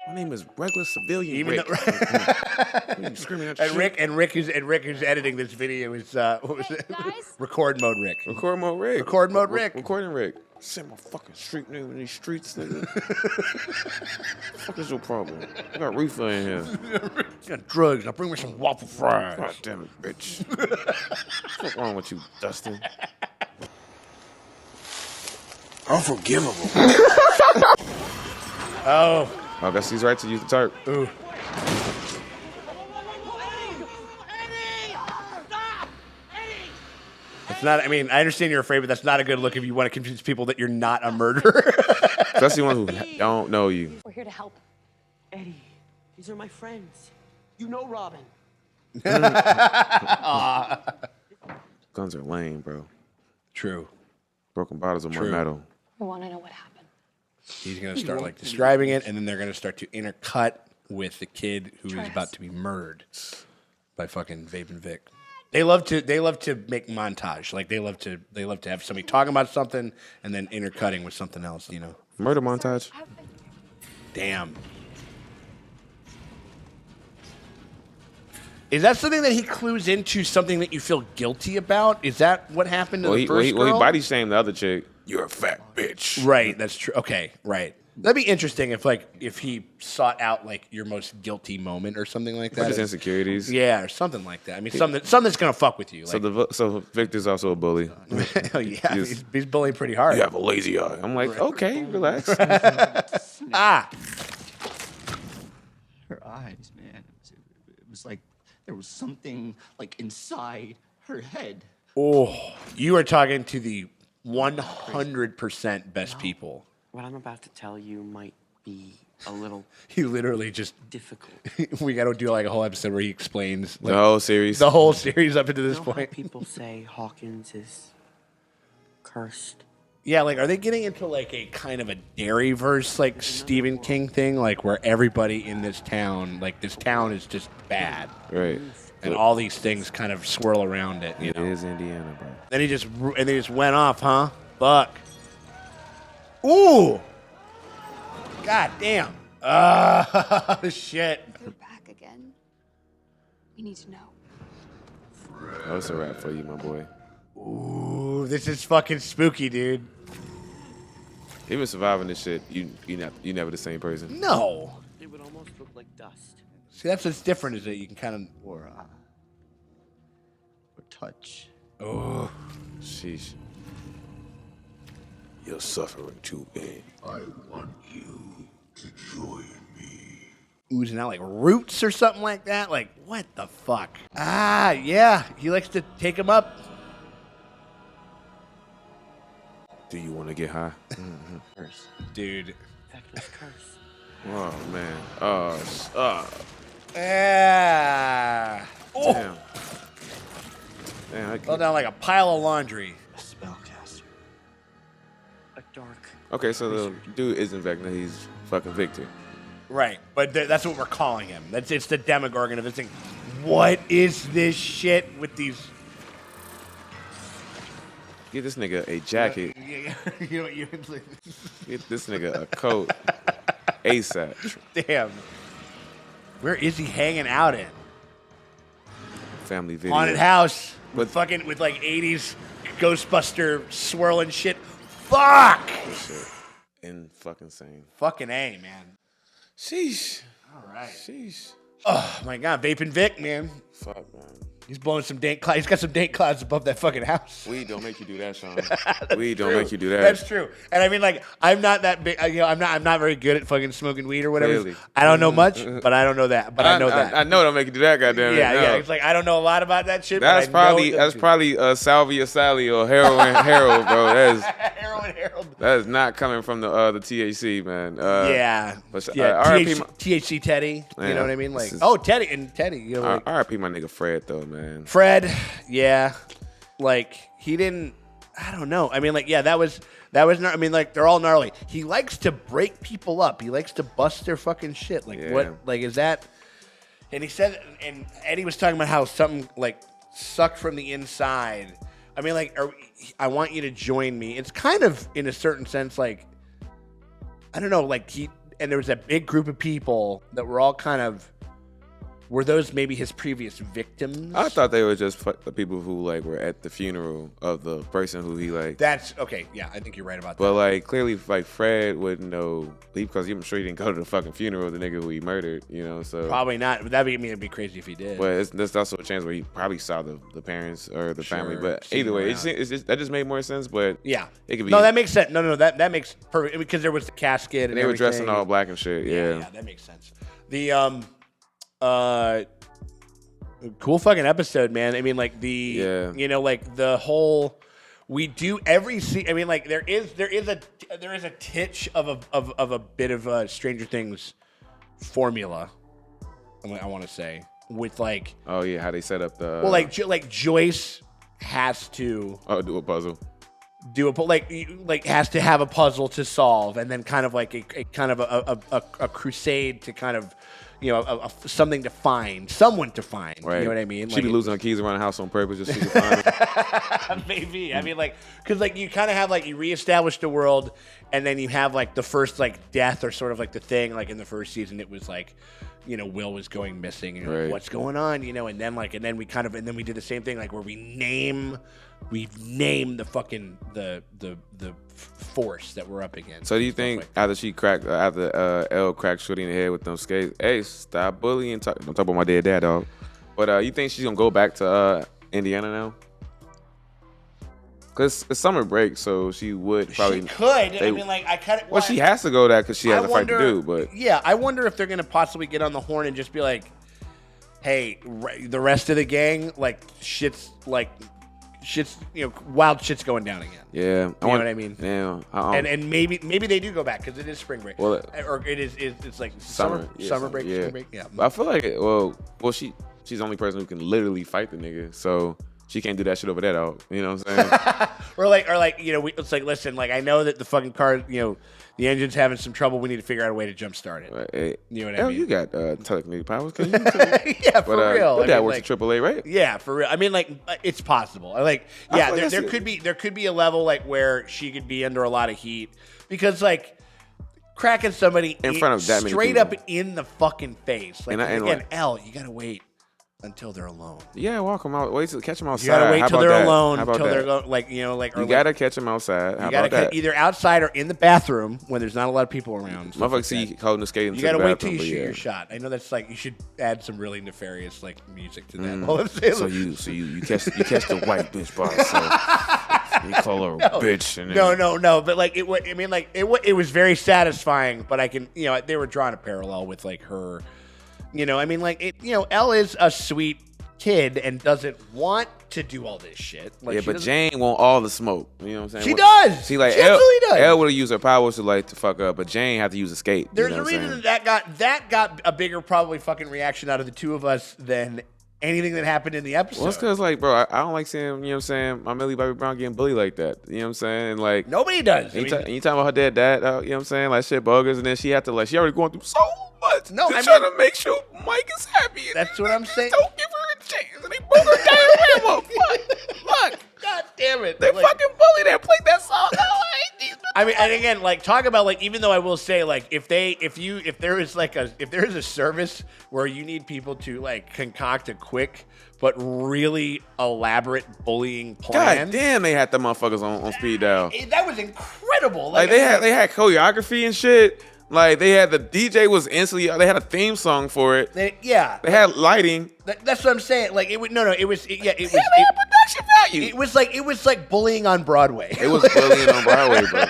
Speaker 2: My name is regular civilian
Speaker 1: Even
Speaker 2: Rick.
Speaker 1: though,
Speaker 2: Screaming at
Speaker 1: and Rick who's editing this video is what was it? Record mode Rick.
Speaker 2: Record mode Rick.
Speaker 1: Record mode Rick.
Speaker 2: Recording Rick. Say my fucking street name in these streets, nigga. What is your problem? I got reefer in here.
Speaker 1: Got drugs. Now bring me some waffle fries.
Speaker 2: God damn it, bitch. What's wrong with you, Dustin?
Speaker 3: Unforgivable.
Speaker 1: Oh.
Speaker 2: I guess he's right to use the tarp.
Speaker 1: Ooh. It's not. I mean, I understand you're afraid, but that's not a good look if you want to convince people that you're not a murderer.
Speaker 2: Especially ones who don't know you.
Speaker 18: We're here to help.
Speaker 10: Eddie, these are my friends. You know Robin.
Speaker 2: Guns are lame, bro.
Speaker 1: True.
Speaker 2: Broken bottles are more metal.
Speaker 18: I want to know what happened.
Speaker 1: He's gonna start like describing it, and then they're gonna start to intercut with the kid who is about to be murdered by fucking Vape and Vic. They love to make montage. Like they love to have somebody talking about something and then intercutting with something else. You know.
Speaker 2: Murder montage.
Speaker 1: Damn. Is that something that he clues into? Something that you feel guilty about? Is that what happened to the first girl?
Speaker 2: Well, he body shamed the other chick.
Speaker 1: You're a fat bitch. Right. That's true. Okay. Right. That'd be interesting if he sought out like your most guilty moment or something like that.
Speaker 2: Or his insecurities.
Speaker 1: Yeah, or something like that. I mean, something that's gonna fuck with you. Like,
Speaker 2: So Victor's also a bully.
Speaker 1: oh yeah, he's bullying pretty hard.
Speaker 2: You have a lazy eye. I'm like, okay, relax.
Speaker 1: Ah.
Speaker 17: Her eyes, man. It was like there was something like inside her head.
Speaker 1: Oh, you are talking to the 100% best people.
Speaker 20: What I'm about to tell you might be a little
Speaker 1: He literally just
Speaker 20: difficult.
Speaker 1: We got to do like a whole episode where he explains like,
Speaker 2: The whole series.
Speaker 1: The whole series up into this
Speaker 20: You know how
Speaker 1: point.
Speaker 20: people say Hawkins is cursed.
Speaker 1: Yeah, like, are they getting into like a kind of a Dairyverse like Stephen King thing, like where everybody in this town, like this town is just bad,
Speaker 2: Right?
Speaker 1: And all these things kind of swirl around it. You know,
Speaker 2: It is Indiana, bro.
Speaker 1: Then he just went off, huh? Fuck. Ooh. God damn. Shit.
Speaker 8: You're back again. We need to know.
Speaker 2: That was a wrap for you, my boy.
Speaker 1: Ooh, this is fucking spooky, dude.
Speaker 2: Even surviving this shit, you never the same person.
Speaker 1: No.
Speaker 20: It would almost look like dust.
Speaker 1: See, that's what's different is that you can kind of
Speaker 17: Or touch.
Speaker 1: Oh,
Speaker 2: sheesh. You're suffering too bad.
Speaker 3: I want you to join me.
Speaker 1: oozing out like roots or something like that. Like, what the fuck? Ah, yeah. He likes to take them up.
Speaker 2: Do you want to get high?
Speaker 1: Dude.
Speaker 20: Vecna's curse.
Speaker 2: Oh, man. Oh.
Speaker 1: Yeah. Oh.
Speaker 2: Damn. Damn, I
Speaker 1: Fell down like a pile of laundry.
Speaker 17: A spellcaster.
Speaker 20: A dark.
Speaker 2: Okay, so the dude isn't Vecna. He's fucking Victor.
Speaker 1: Right, but that's what we're calling him. It's the Demogorgon of this thing. What is this shit with these?
Speaker 2: Get this nigga a jacket. Get this nigga a coat. ASAP.
Speaker 1: Damn. Where is he hanging out in?
Speaker 2: Family video.
Speaker 1: Haunted house with like 80s Ghostbuster swirling shit. Fuck.
Speaker 2: Shit. And fucking sane.
Speaker 1: Fucking A, man.
Speaker 2: Sheesh.
Speaker 1: All right.
Speaker 2: Sheesh.
Speaker 1: Oh my God, Vaping Vic, man.
Speaker 2: Fuck, man.
Speaker 1: He's blowing some dank clouds. He's got some dank clouds above that fucking house.
Speaker 2: Weed don't make you do that, Sean. Weed don't make you do that.
Speaker 1: That's true. And I mean, like, I'm not that big. I'm not very good at fucking smoking weed or whatever.
Speaker 2: Really?
Speaker 1: I don't know much, but I don't know that. But I know that.
Speaker 2: I know it don't make you do that, goddamn it.
Speaker 1: Yeah,
Speaker 2: no.
Speaker 1: yeah. It's like I don't know a lot about that shit.
Speaker 2: That's
Speaker 1: but I know
Speaker 2: probably Salvia Sally or Heroin Harold, bro.
Speaker 1: Heroin Harold.
Speaker 2: That is not coming from the THC, man.
Speaker 1: Yeah.
Speaker 2: But,
Speaker 1: Yeah.
Speaker 2: RIP
Speaker 1: THC Teddy.
Speaker 2: Man,
Speaker 1: You know what I mean? Like,
Speaker 2: this is-
Speaker 1: Teddy. You know, like,
Speaker 2: RIP my nigga Fred though, man.
Speaker 1: Fred, yeah, like he didn't. I don't know. I mean, like, yeah, that was. I mean, like, they're all gnarly. He likes to break people up. He likes to bust their fucking shit. Like,
Speaker 2: Yeah.
Speaker 1: what? Like, is that? And he said, and Eddie was talking about how something like sucked from the inside. I mean, like, I want you to join me. It's kind of, in a certain sense, like, I don't know, like and there was a big group of people that were all kind of. Were those maybe his previous victims?
Speaker 2: I thought they were just the people who like were at the funeral of the person who he like.
Speaker 1: That's okay. Yeah, I think you're right about that.
Speaker 2: But like clearly, like Fred wouldn't know because I'm sure he didn't go to the fucking funeral of the nigga who he murdered. You know, so
Speaker 1: probably not. It'd be crazy if he did.
Speaker 2: But there's also a chance where he probably saw the parents or the family. But
Speaker 1: seen
Speaker 2: either
Speaker 1: him
Speaker 2: way,
Speaker 1: around.
Speaker 2: that just made more sense. But
Speaker 1: yeah,
Speaker 2: it could be.
Speaker 1: No, that makes sense. No, that makes perfect because there was the casket and
Speaker 2: they were
Speaker 1: everything.
Speaker 2: dressed in all black and shit. Yeah,
Speaker 1: that makes sense. The cool fucking episode, man. I mean, like you know, like the whole. We do every I mean, like there is a titch of a bit of a Stranger Things formula. I want to say with like.
Speaker 2: Oh yeah, how they set up the.
Speaker 1: Well, like Joyce has to
Speaker 2: do a puzzle.
Speaker 1: Has to have a puzzle to solve, and then kind of like a kind of a crusade to kind of, you know, something to find, someone to find.
Speaker 2: Right.
Speaker 1: You know what I mean?
Speaker 2: She'd be losing her keys around the house on purpose just so she could find it.
Speaker 1: Maybe. I mean, like, because like you kind of have like you reestablish the world, and then you have like the first like death or sort of like the thing. Like in the first season, it was like, you know, Will was going missing. And you're like, what's going on? You know, and then we did the same thing, like where we name the fucking the force that we're up against.
Speaker 2: So do you think after Elle cracked Shorty in the head with them skates, hey, stop bullying? Don't talk about my dead dad, dog. But you think she's gonna go back to Indiana now? Because it's summer break, so she would probably.
Speaker 1: She could. I mean, like, I kind of.
Speaker 2: Well, she has to go there because she has a fight to do. But
Speaker 1: yeah, I wonder if they're gonna possibly get on the horn and just be like, "Hey, the rest of the gang, like, shit's, you know, wild shit's going down again."
Speaker 2: Yeah,
Speaker 1: you know what I mean.
Speaker 2: Yeah,
Speaker 1: and maybe they do go back because it is spring break.
Speaker 2: Well,
Speaker 1: or it's like
Speaker 2: summer
Speaker 1: break.
Speaker 2: Yeah.
Speaker 1: Spring break. Yeah.
Speaker 2: But I feel like she's the only person who can literally fight the nigga, so she can't do that shit over there, dog. You know what I'm saying?
Speaker 1: or like you know, it's like, listen, like, I know that the fucking car, you know, the engine's having some trouble. We need to figure out a way to jumpstart it.
Speaker 2: Right.
Speaker 1: You know what I mean?
Speaker 2: You got telekinetic powers.
Speaker 1: Yeah, for real.
Speaker 2: Your dad works at AAA, right?
Speaker 1: Yeah, for real. I mean, like, it's possible. There could be a level like where she could be under a lot of heat because, like, cracking somebody
Speaker 2: in front of that many
Speaker 1: straight
Speaker 2: people.
Speaker 1: up in the fucking face. Like, again, Elle, you gotta wait until they're alone.
Speaker 2: Yeah, walk them out. Wait till catch them outside.
Speaker 1: You gotta wait till they're alone.
Speaker 2: How about
Speaker 1: Till
Speaker 2: that?
Speaker 1: they're like, you know, like,
Speaker 2: you gotta catch them outside. How
Speaker 1: You gotta
Speaker 2: about that?
Speaker 1: either outside or in the bathroom when there's not a lot of people around.
Speaker 2: Motherfucker see you holding the skate into
Speaker 1: You gotta
Speaker 2: the
Speaker 1: wait till
Speaker 2: bathroom,
Speaker 1: you
Speaker 2: but
Speaker 1: shoot
Speaker 2: yeah.
Speaker 1: your shot. I know that's like, you should add some really nefarious like music to that. All I'm saying.
Speaker 2: So you catch the white bitch boss. So you call her a bitch. And
Speaker 1: No. But like it was very satisfying. But I can, you know, they were drawing a parallel with like her. You know, I mean, like, it. You know, Elle is a sweet kid and doesn't want to do all this shit. Like,
Speaker 2: yeah, but Jane want all the smoke. You know what I'm saying?
Speaker 1: She does.
Speaker 2: See, like,
Speaker 1: She absolutely does.
Speaker 2: Elle would have used her powers to fuck up, but Jane had to use a skate.
Speaker 1: There's a reason that got a bigger probably fucking reaction out of the two of us than anything that happened in the episode.
Speaker 2: Well, it's because, like, bro, I don't like seeing, you know what I'm saying, my Millie Bobby Brown getting bullied like that. You know what I'm saying? And, like,
Speaker 1: nobody does.
Speaker 2: You talking about her dad, you know what I'm saying? Like, shit bogus, and then she had to, like, she already going through so much.
Speaker 1: No,
Speaker 2: I'm trying to make sure Mike is happy.
Speaker 1: That's what I'm saying.
Speaker 2: Don't give her a chance, and they broke her down. Look.
Speaker 1: God damn it.
Speaker 2: They fucking bullied her, played that song.
Speaker 1: I mean, and again, like, talk about, like, even though I will say, like, if there is a service where you need people to, like, concoct a quick but really elaborate bullying plan.
Speaker 2: God damn, they had the motherfuckers on speed dial.
Speaker 1: That was incredible.
Speaker 2: Like, they had choreography and shit. Like, they had the DJ was instantly. They had a theme song for it.
Speaker 1: They
Speaker 2: had lighting.
Speaker 1: That's what I'm saying. Like, it was
Speaker 2: they had production value.
Speaker 1: It was like bullying on Broadway.
Speaker 2: It was bullying on Broadway, bro.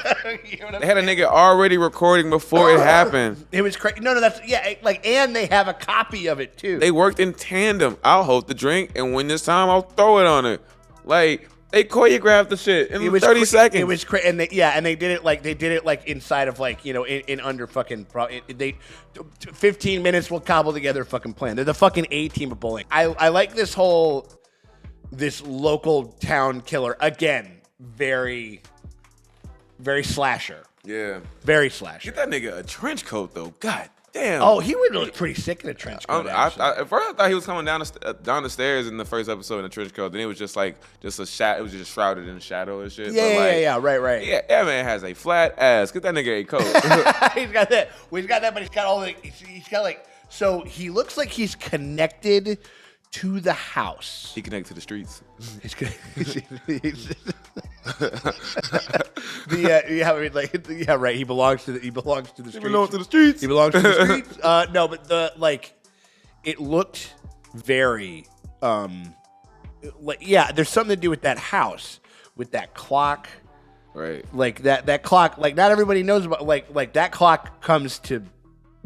Speaker 2: You know they had a nigga already recording before it happened.
Speaker 1: It was crazy. No, that's and they have a copy of it too.
Speaker 2: They worked in tandem. I'll hold the drink, and when this time, I'll throw it on it. Like, they choreographed the shit in 30 seconds.
Speaker 1: It was crazy, and they did it like inside of, like, you know, in under fucking 15 minutes. We'll cobble together a fucking plan. They're the fucking A team of bullying. I like this local town killer again. Very, very slasher.
Speaker 2: Yeah,
Speaker 1: very slasher.
Speaker 2: Get that nigga a trench coat though. God damn.
Speaker 1: Oh, he would look pretty sick in a trench coat.
Speaker 2: At first, I thought he was coming down the stairs in the first episode in a trench coat. Then it was just like a shadow. It was just shrouded in shadow and shit.
Speaker 1: Yeah, right.
Speaker 2: Yeah, that man has a flat ass. Get that nigga a coat.
Speaker 1: He's got that. Well, he's got that, but he's got all the. He's got, like, so he looks like he's connected to the house.
Speaker 2: He connected to the streets.
Speaker 1: He's right. He belongs to the streets.
Speaker 2: He belongs to the streets.
Speaker 1: He belongs to the streets. No, but it looked very there's something to do with that house, with that clock.
Speaker 2: Right.
Speaker 1: Like that clock, like, not everybody knows about, like that clock comes to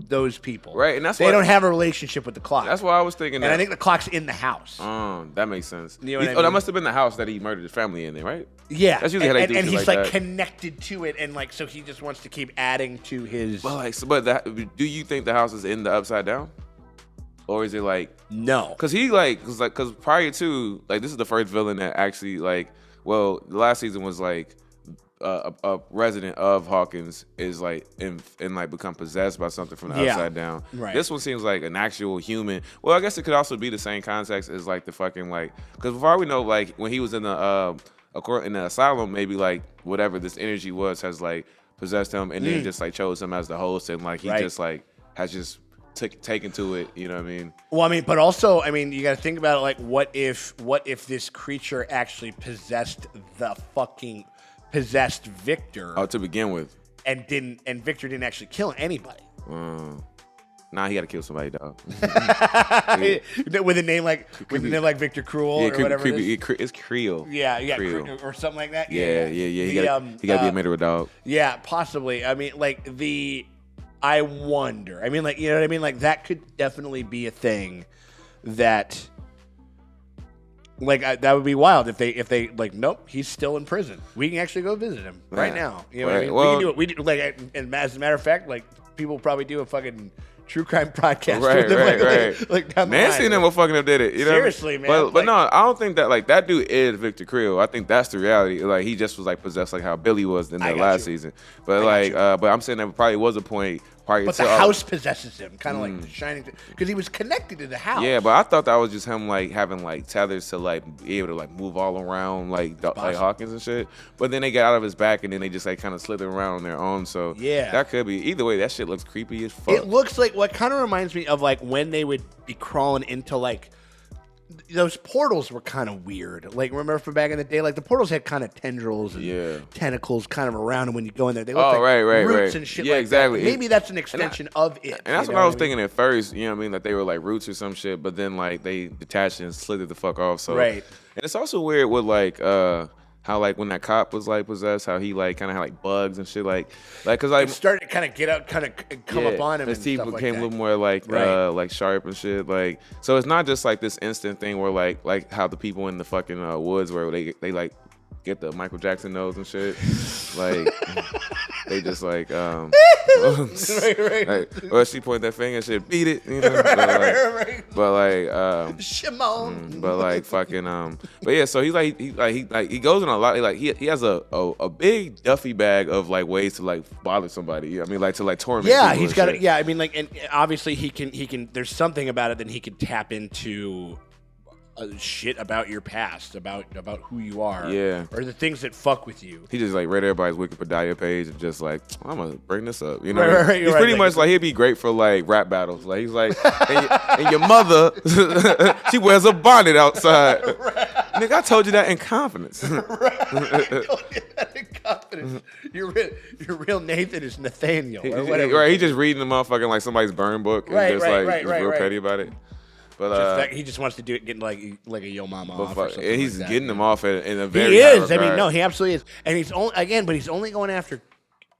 Speaker 1: those people.
Speaker 2: Right, and that's
Speaker 1: they don't have a relationship with the clock.
Speaker 2: That's why I was thinking.
Speaker 1: And I think the clock's in the house.
Speaker 2: That makes sense.
Speaker 1: You know what I mean?
Speaker 2: That must have been the house that he murdered his family in there, right?
Speaker 1: Yeah,
Speaker 2: that's usually how they do
Speaker 1: and
Speaker 2: shit
Speaker 1: he's
Speaker 2: like
Speaker 1: like
Speaker 2: that.
Speaker 1: connected to it, and like, so he just wants to keep adding to his.
Speaker 2: But do you think the house is in the Upside Down? or is it like
Speaker 1: no?
Speaker 2: Because because prior to like this is the first villain that actually like the last season was like a resident of Hawkins is like and like become possessed by something from the upside down.
Speaker 1: Right.
Speaker 2: This one seems like an actual human. Well, I guess it could also be the same context as like the fucking like because before we know like when he was in the asylum, maybe like whatever this energy was has like possessed him and then just like chose him as the host and like he just like has just taken to it. You know what I mean?
Speaker 1: Well, I mean, but also, I mean, you got to think about it. Like, what if this creature actually possessed Victor?
Speaker 2: Oh, to begin with,
Speaker 1: and Victor didn't actually kill anybody.
Speaker 2: Nah, he got to kill somebody, dog.
Speaker 1: With a name like Victor Cruel or whatever it is.
Speaker 2: It's Creel.
Speaker 1: Yeah,
Speaker 2: Creel.
Speaker 1: or something like that.
Speaker 2: Yeah. He got to be a murderer dog.
Speaker 1: Yeah, possibly. I mean, like I wonder. I mean, like, you know what I mean? Like, that could definitely be a thing that, like, that would be wild if they like, nope, he's still in prison. We can actually go visit him right now. You know what I mean?
Speaker 2: Well,
Speaker 1: we can do it. We do, like, and as a matter of fact, like, people probably do a fucking true crime podcast.
Speaker 2: Right.
Speaker 1: Like down the
Speaker 2: Nancy
Speaker 1: line.
Speaker 2: and them will fucking up did it. You know
Speaker 1: Seriously,
Speaker 2: what I mean?
Speaker 1: man.
Speaker 2: But no, I don't think that like that dude is Victor Creel. I think that's the reality. Like he just was like possessed like how Billy was in that last season. But like, but I'm saying there probably was a point prior
Speaker 1: But
Speaker 2: to
Speaker 1: the house possesses him, kind of like the Shining, because he was connected to the house.
Speaker 2: Yeah, but I thought that was just him like having like tethers to like be able to like move all around like Hawkins and shit. But then they got out of his back and then they just like kind of slither around on their own. So
Speaker 1: yeah,
Speaker 2: that could be either way. That shit looks creepy as fuck.
Speaker 1: It looks like what kind of reminds me of like when they would be crawling into like those portals were kind of weird. Like remember from back in the day, like the portals had kind of tendrils and tentacles kind of around, and when you go in there, they look like roots and shit.
Speaker 2: Yeah,
Speaker 1: like
Speaker 2: exactly.
Speaker 1: That. Maybe that's an extension of it.
Speaker 2: And that's what I was thinking at first. You know what I mean? Like they were like roots or some shit, but then like they detached and slithered the fuck off. So
Speaker 1: right.
Speaker 2: And it's also weird with like how like when that cop was like possessed, how he like kind of had like bugs and shit, like because like
Speaker 1: it started to kind of get up, kind of come up on him.
Speaker 2: His
Speaker 1: and
Speaker 2: teeth
Speaker 1: stuff
Speaker 2: became
Speaker 1: like
Speaker 2: a little more like like sharp and shit. Like so, it's not just like this instant thing where like how the people in the fucking woods where they like get the Michael Jackson nose and shit. Like they just like right. Well, she pointed that finger and shit, beat it, you know. But like
Speaker 1: Shimon.
Speaker 2: But like fucking but yeah, so he goes in a lot. Like he has a big duffy bag of like ways to like bother somebody. I mean, like to like torment.
Speaker 1: Yeah, he's got it. Yeah, I mean, like, and obviously he can. There's something about it that he can tap into. Shit about your past, about who you are, or the things that fuck with you.
Speaker 2: He just like read everybody's Wikipedia page and just like, I'm gonna bring this up, you know.
Speaker 1: Right,
Speaker 2: he's pretty much like he'd be great for like rap battles. Like he's like, and your mother, she wears a bonnet outside. Nigga, I told you that in confidence.
Speaker 1: Your real Nathan is Nathaniel or whatever.
Speaker 2: Right, he just reading the motherfucking like somebody's burn book and just real petty about it. But
Speaker 1: he just wants to do it, getting like a yo mama off. Or something
Speaker 2: and he's
Speaker 1: like
Speaker 2: getting
Speaker 1: that,
Speaker 2: them off in a very.
Speaker 1: He is.
Speaker 2: I
Speaker 1: mean, no, he absolutely is. And he's only going after.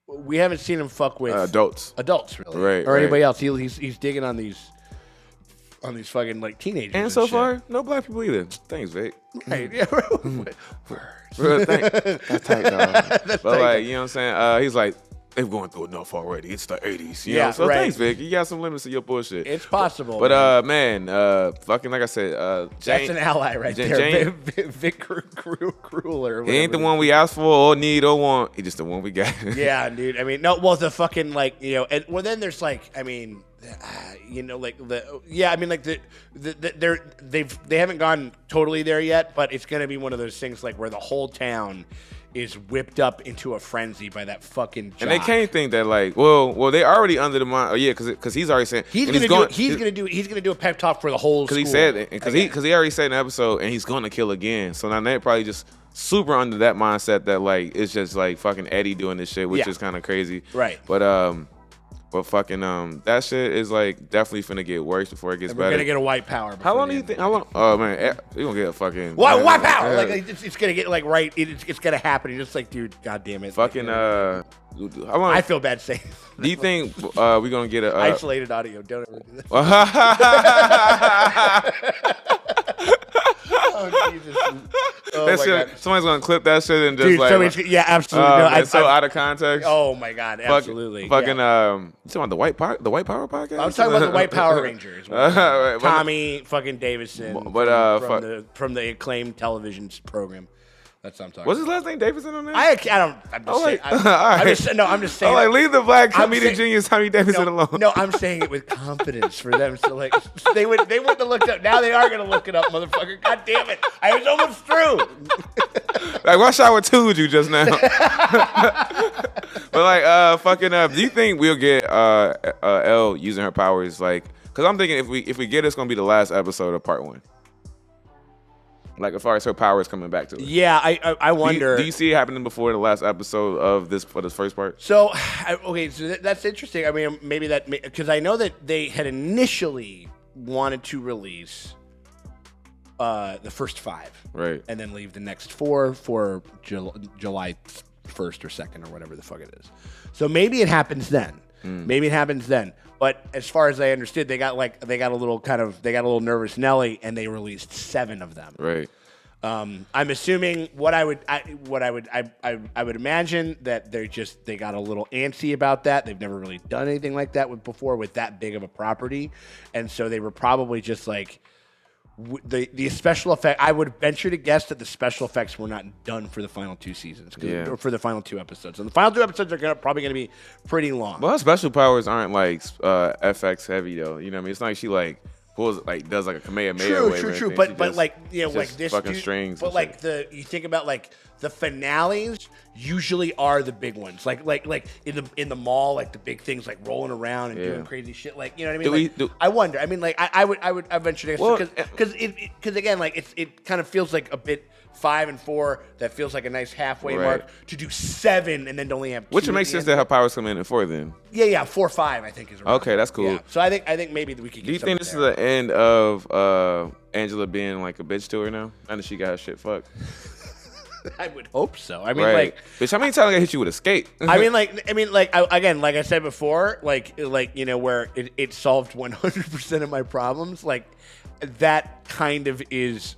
Speaker 1: We haven't seen him fuck with
Speaker 2: adults,
Speaker 1: really,
Speaker 2: right,
Speaker 1: or anybody else. He's digging on these fucking like teenagers.
Speaker 2: And so far, no black people either. Thanks, Vic.
Speaker 1: Right? Yeah.
Speaker 2: That's tight, dog.
Speaker 1: That's
Speaker 2: but
Speaker 1: tight,
Speaker 2: like, you know what I'm saying? He's like, they've gone through enough already. It's the 80s. You know? So thanks, Vic. You got some limits to your bullshit.
Speaker 1: It's possible.
Speaker 2: But man, fucking like I said, Jane,
Speaker 1: that's an ally right there. Vic Crueler.
Speaker 2: He ain't the one we asked for or need or want. He just the one we got.
Speaker 1: Yeah, dude. I mean, no. Well, the fucking like and well, then there's like, I mean, like I mean, like they haven't gone totally there yet, but it's gonna be one of those things like where the whole town is whipped up into a frenzy by that fucking jock.
Speaker 2: And they can't think that like, well, they already under the mind. Oh yeah, because he's already saying
Speaker 1: he's gonna do a pep talk for the whole.
Speaker 2: Because he said it, because he already said in the episode, and he's gonna kill again. So now they're probably just super under that mindset that like it's just like fucking Eddie doing this shit, which is kind of crazy,
Speaker 1: right?
Speaker 2: But fucking that shit is like definitely finna get worse before it gets better.
Speaker 1: We're gonna get a white power.
Speaker 2: How long do you think? How long? Oh man, we gonna get a fucking
Speaker 1: white power. Like it's gonna get like right. It's gonna happen. You're just like, dude, goddamn it.
Speaker 2: Fucking
Speaker 1: how long? I feel bad saying.
Speaker 2: Do you think we're gonna get a
Speaker 1: isolated audio? Don't ever do that. Oh, Jesus. Oh, my God.
Speaker 2: Somebody's gonna clip that shit and just
Speaker 1: yeah, absolutely. No,
Speaker 2: it's so out of context.
Speaker 1: Oh my God, absolutely.
Speaker 2: Fucking you talking about the White Power podcast?
Speaker 1: I'm talking about the White Power Rangers.
Speaker 2: Right,
Speaker 1: Tommy fucking Davidson from the acclaimed television program. That's what I'm talking.
Speaker 2: What's his last name? Davidson on there?
Speaker 1: I don't. I'm just saying. I'm just saying.
Speaker 2: I'm like, leave the black comedic genius Tommy Davidson alone.
Speaker 1: No, I'm saying it with confidence for them. So like, they wouldn't have looked up. Now they are gonna look it up, motherfucker. God damn it! I was almost through.
Speaker 2: Like, rush hour 2'd you just now. But like, do you think we'll get Elle using her powers? Like, because I'm thinking if we get it, it's gonna be the last episode of part 1. Like, as far as her powers coming back to her.
Speaker 1: Yeah, I wonder.
Speaker 2: Do you see it happening before the last episode of this for this first part?
Speaker 1: So, that's interesting. I mean, maybe because I know that they had initially wanted to release the first 5,
Speaker 2: right,
Speaker 1: and then leave the next 4 for July 1st or 2nd or whatever the fuck it is. So maybe it happens then. Maybe it happens then. But as far as I understood, they got a little nervous Nelly, and they released 7 of them.
Speaker 2: Right.
Speaker 1: I'm assuming I would imagine that they got a little antsy about that. They've never really done anything like that before with that big of a property, and so they were probably just like the special effect. I would venture to guess that the special effects were not done for the final 2 seasons, or for the final 2 episodes. And the final 2 episodes are probably going to be pretty long.
Speaker 2: Well, her special powers aren't like FX heavy though. You know what I mean? It's not like she like pulls does like a Kamehameha.
Speaker 1: True. But like like this
Speaker 2: fucking strings.
Speaker 1: But like you think about like the finales usually are the big ones. Like in the mall, like the big things like rolling around and doing crazy shit. Like, you know what I mean? I wonder. I mean, like I would venture to guess because again, like it kind of feels like a bit 5 and 4 that feels like a nice halfway mark to do 7 and then to only have 2.
Speaker 2: Which makes sense that her powers come in at 4 then.
Speaker 1: Yeah, 4 5 I think is around.
Speaker 2: Okay, that's cool.
Speaker 1: Yeah. So I think maybe we could.
Speaker 2: Do you think this is the end of Angela being like a bitch to her now? Now that she got her shit fucked.
Speaker 1: I would hope so. I mean, like,
Speaker 2: bitch, how many times I hit you with a skate?
Speaker 1: I mean, again, like I said before, like you know, where it solved 100% of my problems. Like that kind of is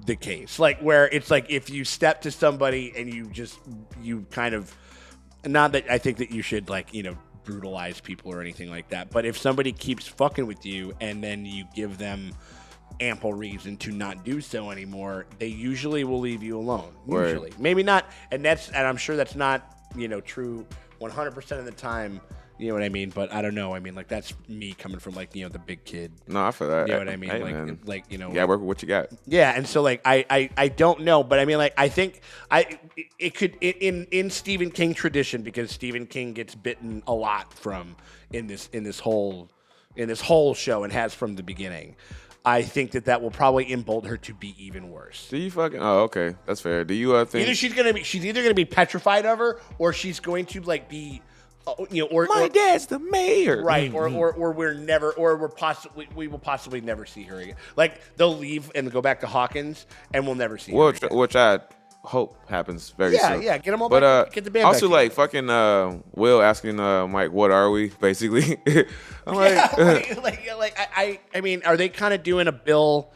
Speaker 1: the case. Like where it's like if you step to somebody and you kind of, not that I think that you should like, you know, brutalize people or anything like that, but if somebody keeps fucking with you and then you give them ample reason to not do so anymore, they usually will leave you alone. Usually. Maybe not, and I'm sure that's not, you know, true 100% of the time, you know what I mean? But I don't know. I mean, like, that's me coming from, like, you know, the big kid.
Speaker 2: No, I feel that.
Speaker 1: You know what I mean?
Speaker 2: Hey,
Speaker 1: like, you know.
Speaker 2: Yeah, work with what you got.
Speaker 1: Yeah, and so, like, I don't know, but I mean, like, I think it could, in Stephen King tradition, because Stephen King gets bitten a lot from in this whole show and has from the beginning. I think that will probably embolden her to be even worse.
Speaker 2: Do you fucking? Oh, okay, that's fair. Do you think
Speaker 1: she's either gonna be petrified of her, or she's going to like be, you know, or
Speaker 2: my dad's the mayor,
Speaker 1: right? Or we will possibly never see her again. Like they'll leave and go back to Hawkins, and we'll never see her again.
Speaker 2: Which I hope happens very soon.
Speaker 1: Yeah, get them all back. Get the band
Speaker 2: also,
Speaker 1: back
Speaker 2: like fucking Will asking Mike, "What are we?" Basically, I'm like,
Speaker 1: I mean, are they kind of doing a Bill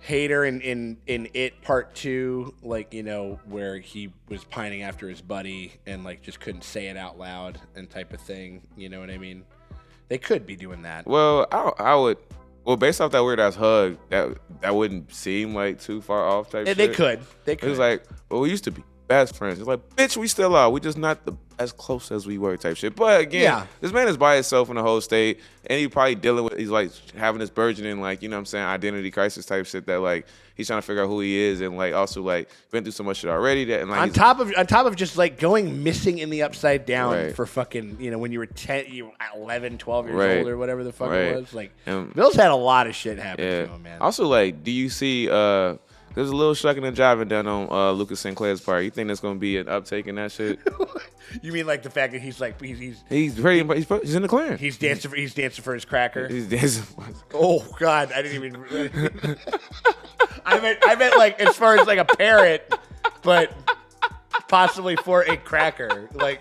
Speaker 1: Hader in It Part 2, like, you know, where he was pining after his buddy and like just couldn't say it out loud and type of thing? You know what I mean? They could be doing that.
Speaker 2: Well, I would. Well, based off that weird ass hug, that wouldn't seem like too far off type shit.
Speaker 1: They could.
Speaker 2: It was like, well, we used to be best friends. It's like, bitch, we still are. We just not as close as we were type shit. But again, this man is by himself in the whole state, and he probably dealing with, he's like having this burgeoning, like, you know what I'm saying, identity crisis type shit that like he's trying to figure out who he is, and like also like been through so much shit already that, and like
Speaker 1: on top of just like going missing in the Upside Down for fucking, you know, when you were 11, 12 years old or whatever the fuck it was. Like, Bill's had a lot of shit happen to him, man.
Speaker 2: Also, like, do you see there's a little shucking and jiving done on Lucas Sinclair's part? You think there's gonna be an uptake in that shit?
Speaker 1: You mean like the fact that he's like he's
Speaker 2: in the clearance.
Speaker 1: He's dancing for his cracker.
Speaker 2: He's dancing.
Speaker 1: Oh God, I didn't even. I meant like as far as like a parrot, but possibly for a cracker. Like,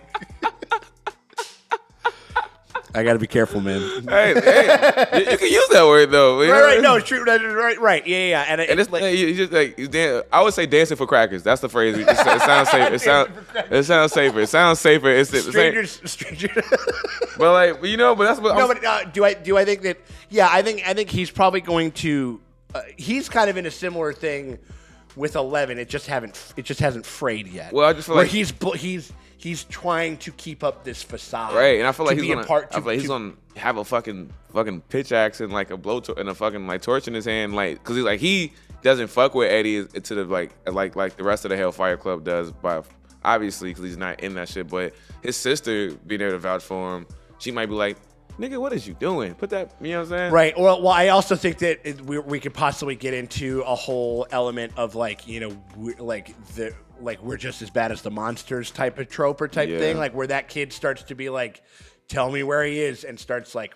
Speaker 1: I got to be careful, man.
Speaker 2: Hey, you can use that word though.
Speaker 1: Right. No, it's true. Right. Yeah. And
Speaker 2: it's like you just like I would say dancing for crackers. That's the phrase. It sounds safe. It sounds safer. It sounds safer. It's
Speaker 1: Strangers.
Speaker 2: But like but that's what.
Speaker 1: No, but do I think that? Yeah, I think he's probably going to. He's kind of in a similar thing with 11. It just hasn't frayed yet.
Speaker 2: Well, I just feel like
Speaker 1: he's trying to keep up this facade,
Speaker 2: right? And I feel like he's gonna have a fucking pitch axe and like a and a fucking like torch in his hand, like because he doesn't fuck with Eddie to the like the rest of the Hellfire Club does, by obviously because he's not in that shit. But his sister being there to vouch for him, she might be like, nigga, what is you doing? Put that, you know what I'm saying?
Speaker 1: Right. Well, I also think that we could possibly get into a whole element of we're just as bad as the monsters type of trope or type thing, like where that kid starts to be like, tell me where he is, and starts like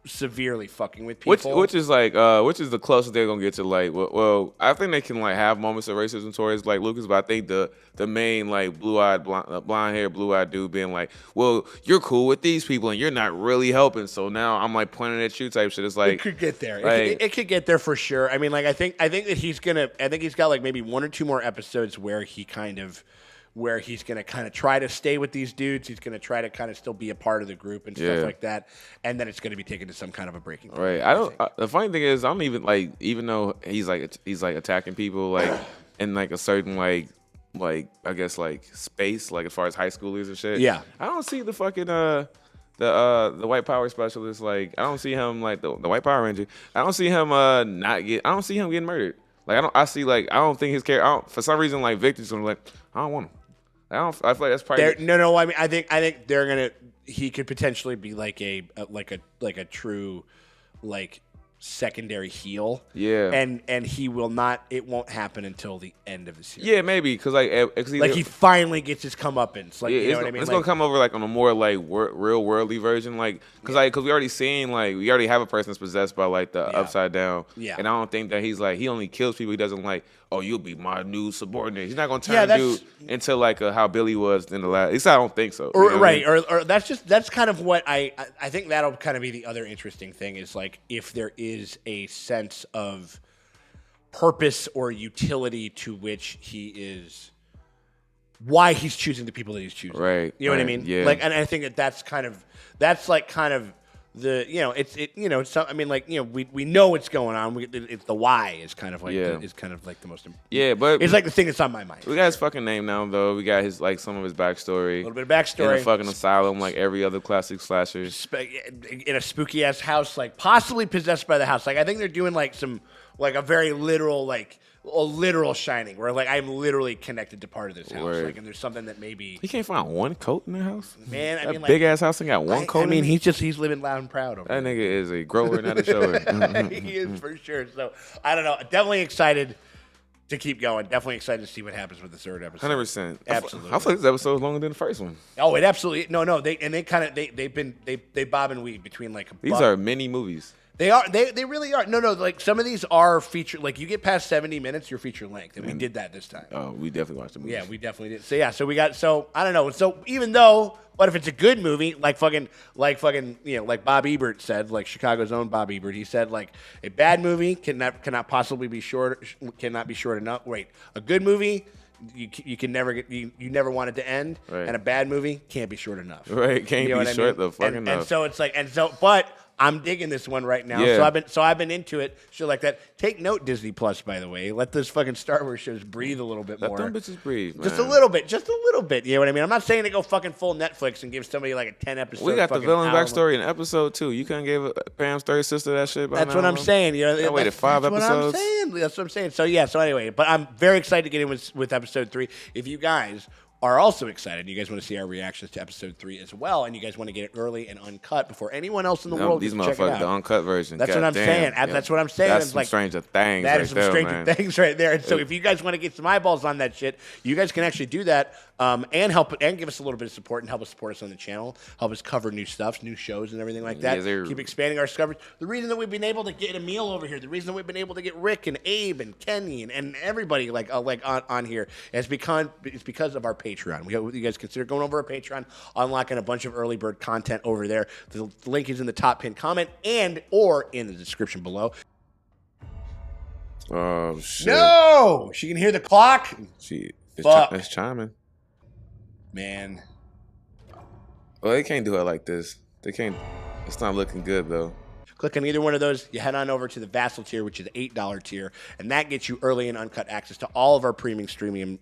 Speaker 1: severely fucking with people.
Speaker 2: Which is the closest they're gonna get to like. Well, I think they can like have moments of racism towards like Lucas, but I think the main like blonde hair, blue eyed dude being like, well, you're cool with these people and you're not really helping, so now I'm like pointing at you type shit. It's like
Speaker 1: it could get there.
Speaker 2: Like,
Speaker 1: it could get there for sure. I mean, like I think that he's got like maybe 1 or 2 more episodes where he's gonna kind of try to stay with these dudes. He's gonna try to kind of still be a part of the group and stuff like that, and then it's gonna be taken to some kind of a breaking point.
Speaker 2: Right. The funny thing is, I don't even like, even though he's like attacking people like in like a certain like I guess like space, like as far as high schoolers and shit.
Speaker 1: Yeah.
Speaker 2: I don't see the fucking the white power specialist. Like I don't see him like the white power ranger. I don't see him I don't see him getting murdered. Like I don't think his character. For some reason, like Victor's gonna like, I don't want him. I feel like that's probably
Speaker 1: no. I mean, I think they're gonna. He could potentially be like a true like secondary heel.
Speaker 2: Yeah.
Speaker 1: And he will not. It won't happen until the end of the series.
Speaker 2: Yeah, maybe because
Speaker 1: he finally gets his comeuppance. Like, you know what I mean?
Speaker 2: It's gonna come over like on a more like real worldly version, like because we already seen we already have a person that's possessed by like the upside down.
Speaker 1: Yeah.
Speaker 2: And I don't think that he's like he only kills people. He doesn't like, oh, you'll be my new subordinate. He's not gonna turn dude into like how Billy was in the last. At least I don't think so.
Speaker 1: Right. Or that's kind of what I think that'll kind of be the other interesting thing is like if there is a sense of purpose or utility to which he is, why he's choosing the people that he's choosing.
Speaker 2: Right.
Speaker 1: You know what I mean?
Speaker 2: Yeah.
Speaker 1: Like, and I think that's kind of the, we know what's going on. It's the why is kind of like the most important.
Speaker 2: Yeah, but
Speaker 1: it's like the thing that's on my mind.
Speaker 2: We got his fucking name now though. We got his like some of his backstory.
Speaker 1: A little bit of backstory.
Speaker 2: In a fucking asylum like every other classic slasher.
Speaker 1: In a spooky ass house, like possibly possessed by the house. Like I think they're doing like some like a very literal like a literal Shining where like I'm literally connected to part of this house.
Speaker 2: Word.
Speaker 1: Like and there's something that maybe
Speaker 2: he can't find one coat in the house.
Speaker 1: Man, I mean, like,
Speaker 2: big ass house and got one coat.
Speaker 1: I mean, he's living loud and proud over
Speaker 2: that
Speaker 1: there.
Speaker 2: nigga is a grower, not a shower.
Speaker 1: He is for sure. So I don't know. Definitely excited to keep going. Definitely excited to see what happens with the third episode.
Speaker 2: 100%.
Speaker 1: Absolutely.
Speaker 2: I feel like this episode was longer than the first one.
Speaker 1: Oh, it absolutely no. They bob and weave between like
Speaker 2: these are mini movies.
Speaker 1: They are. They really are. No. Like some of these are feature. Like you get past 70 minutes, you're feature length, and we did that this time.
Speaker 2: Oh, we definitely watched the movie.
Speaker 1: Yeah, we definitely did. So yeah, so we got. So I don't know. So even though, but if it's a good movie, like Bob Ebert said, like Chicago's own Bob Ebert, he said like a bad movie cannot possibly be short. Cannot be short enough. Wait, a good movie. You can never get you never want it to end,
Speaker 2: right.
Speaker 1: And a bad movie can't be short enough.
Speaker 2: Right, can't be short the fucking enough.
Speaker 1: And so it's like but I'm digging this one right now.
Speaker 2: Yeah.
Speaker 1: So I've been into it. Shit like that. Take note, Disney Plus, by the way. Let those fucking Star Wars shows breathe a little bit more.
Speaker 2: Let them bitches breathe, man.
Speaker 1: Just a little bit. You know what I mean? I'm not saying to go fucking full Netflix and give somebody like a 10 episode.
Speaker 2: We got the villain backstory in episode 2. You couldn't give Pam's third sister that shit.
Speaker 1: That's what I'm saying. You know,
Speaker 2: I waited 5 episodes.
Speaker 1: That's what I'm saying. So yeah. So anyway, but I'm very excited to get in with episode 3. If you guys are also excited, you guys want to see our reactions to episode 3 as well, and you guys want to get it early and uncut before anyone else in the world
Speaker 2: these
Speaker 1: can check it
Speaker 2: motherfuckers,
Speaker 1: out.
Speaker 2: the uncut version.
Speaker 1: That's what I'm saying.
Speaker 2: Yeah.
Speaker 1: That's what I'm saying.
Speaker 2: That's
Speaker 1: it's
Speaker 2: some
Speaker 1: like,
Speaker 2: Stranger Things.
Speaker 1: That is some Stranger Things right there. And so if you guys want to get some eyeballs on that shit, you guys can actually do that and help and give us a little bit of support and help us support us on the channel, help us cover new stuff, new shows, and everything like that.
Speaker 2: Yes,
Speaker 1: keep expanding our coverage. The reason that we've been able to get Emil over here, the reason that we've been able to get Rick and Abe and Kenny and everybody like on here is because of our Patreon. Patreon. We hope you guys consider going over our Patreon, unlocking a bunch of early bird content over there. The link is in the top pinned comment and or in the description below.
Speaker 2: Oh shit!
Speaker 1: No, she can hear the clock.
Speaker 2: It's chiming.
Speaker 1: Man.
Speaker 2: Well, they can't do it like this. They can't. It's not looking good though.
Speaker 1: Click on either one of those. You head on over to the Vassal tier, which is the $8 tier, and that gets you early and uncut access to all of our premium streaming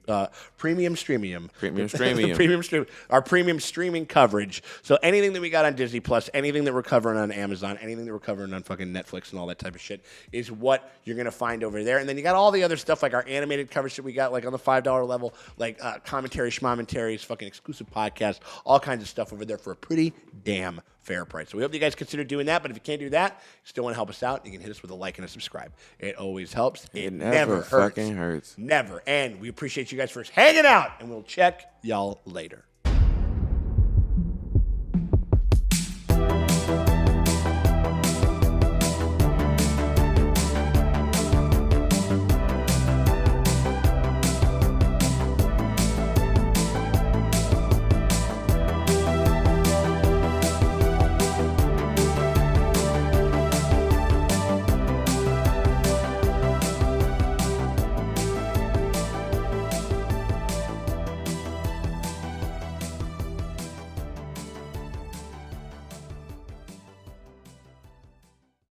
Speaker 1: coverage. So anything that we got on Disney Plus, anything that we're covering on Amazon, anything that we're covering on fucking Netflix and all that type of shit is what you're gonna find over there. And then you got all the other stuff like our animated coverage that we got, like on the $5 level, like commentary, schmommentaries, fucking exclusive podcasts, all kinds of stuff over there for a pretty damn fair price. So we hope you guys consider doing that. But if you can't do that, you still want to help us out, you can hit us with a like and a subscribe. It always helps. It never
Speaker 2: fucking hurts.
Speaker 1: Never. And we appreciate you guys for hanging out, and we'll check y'all later.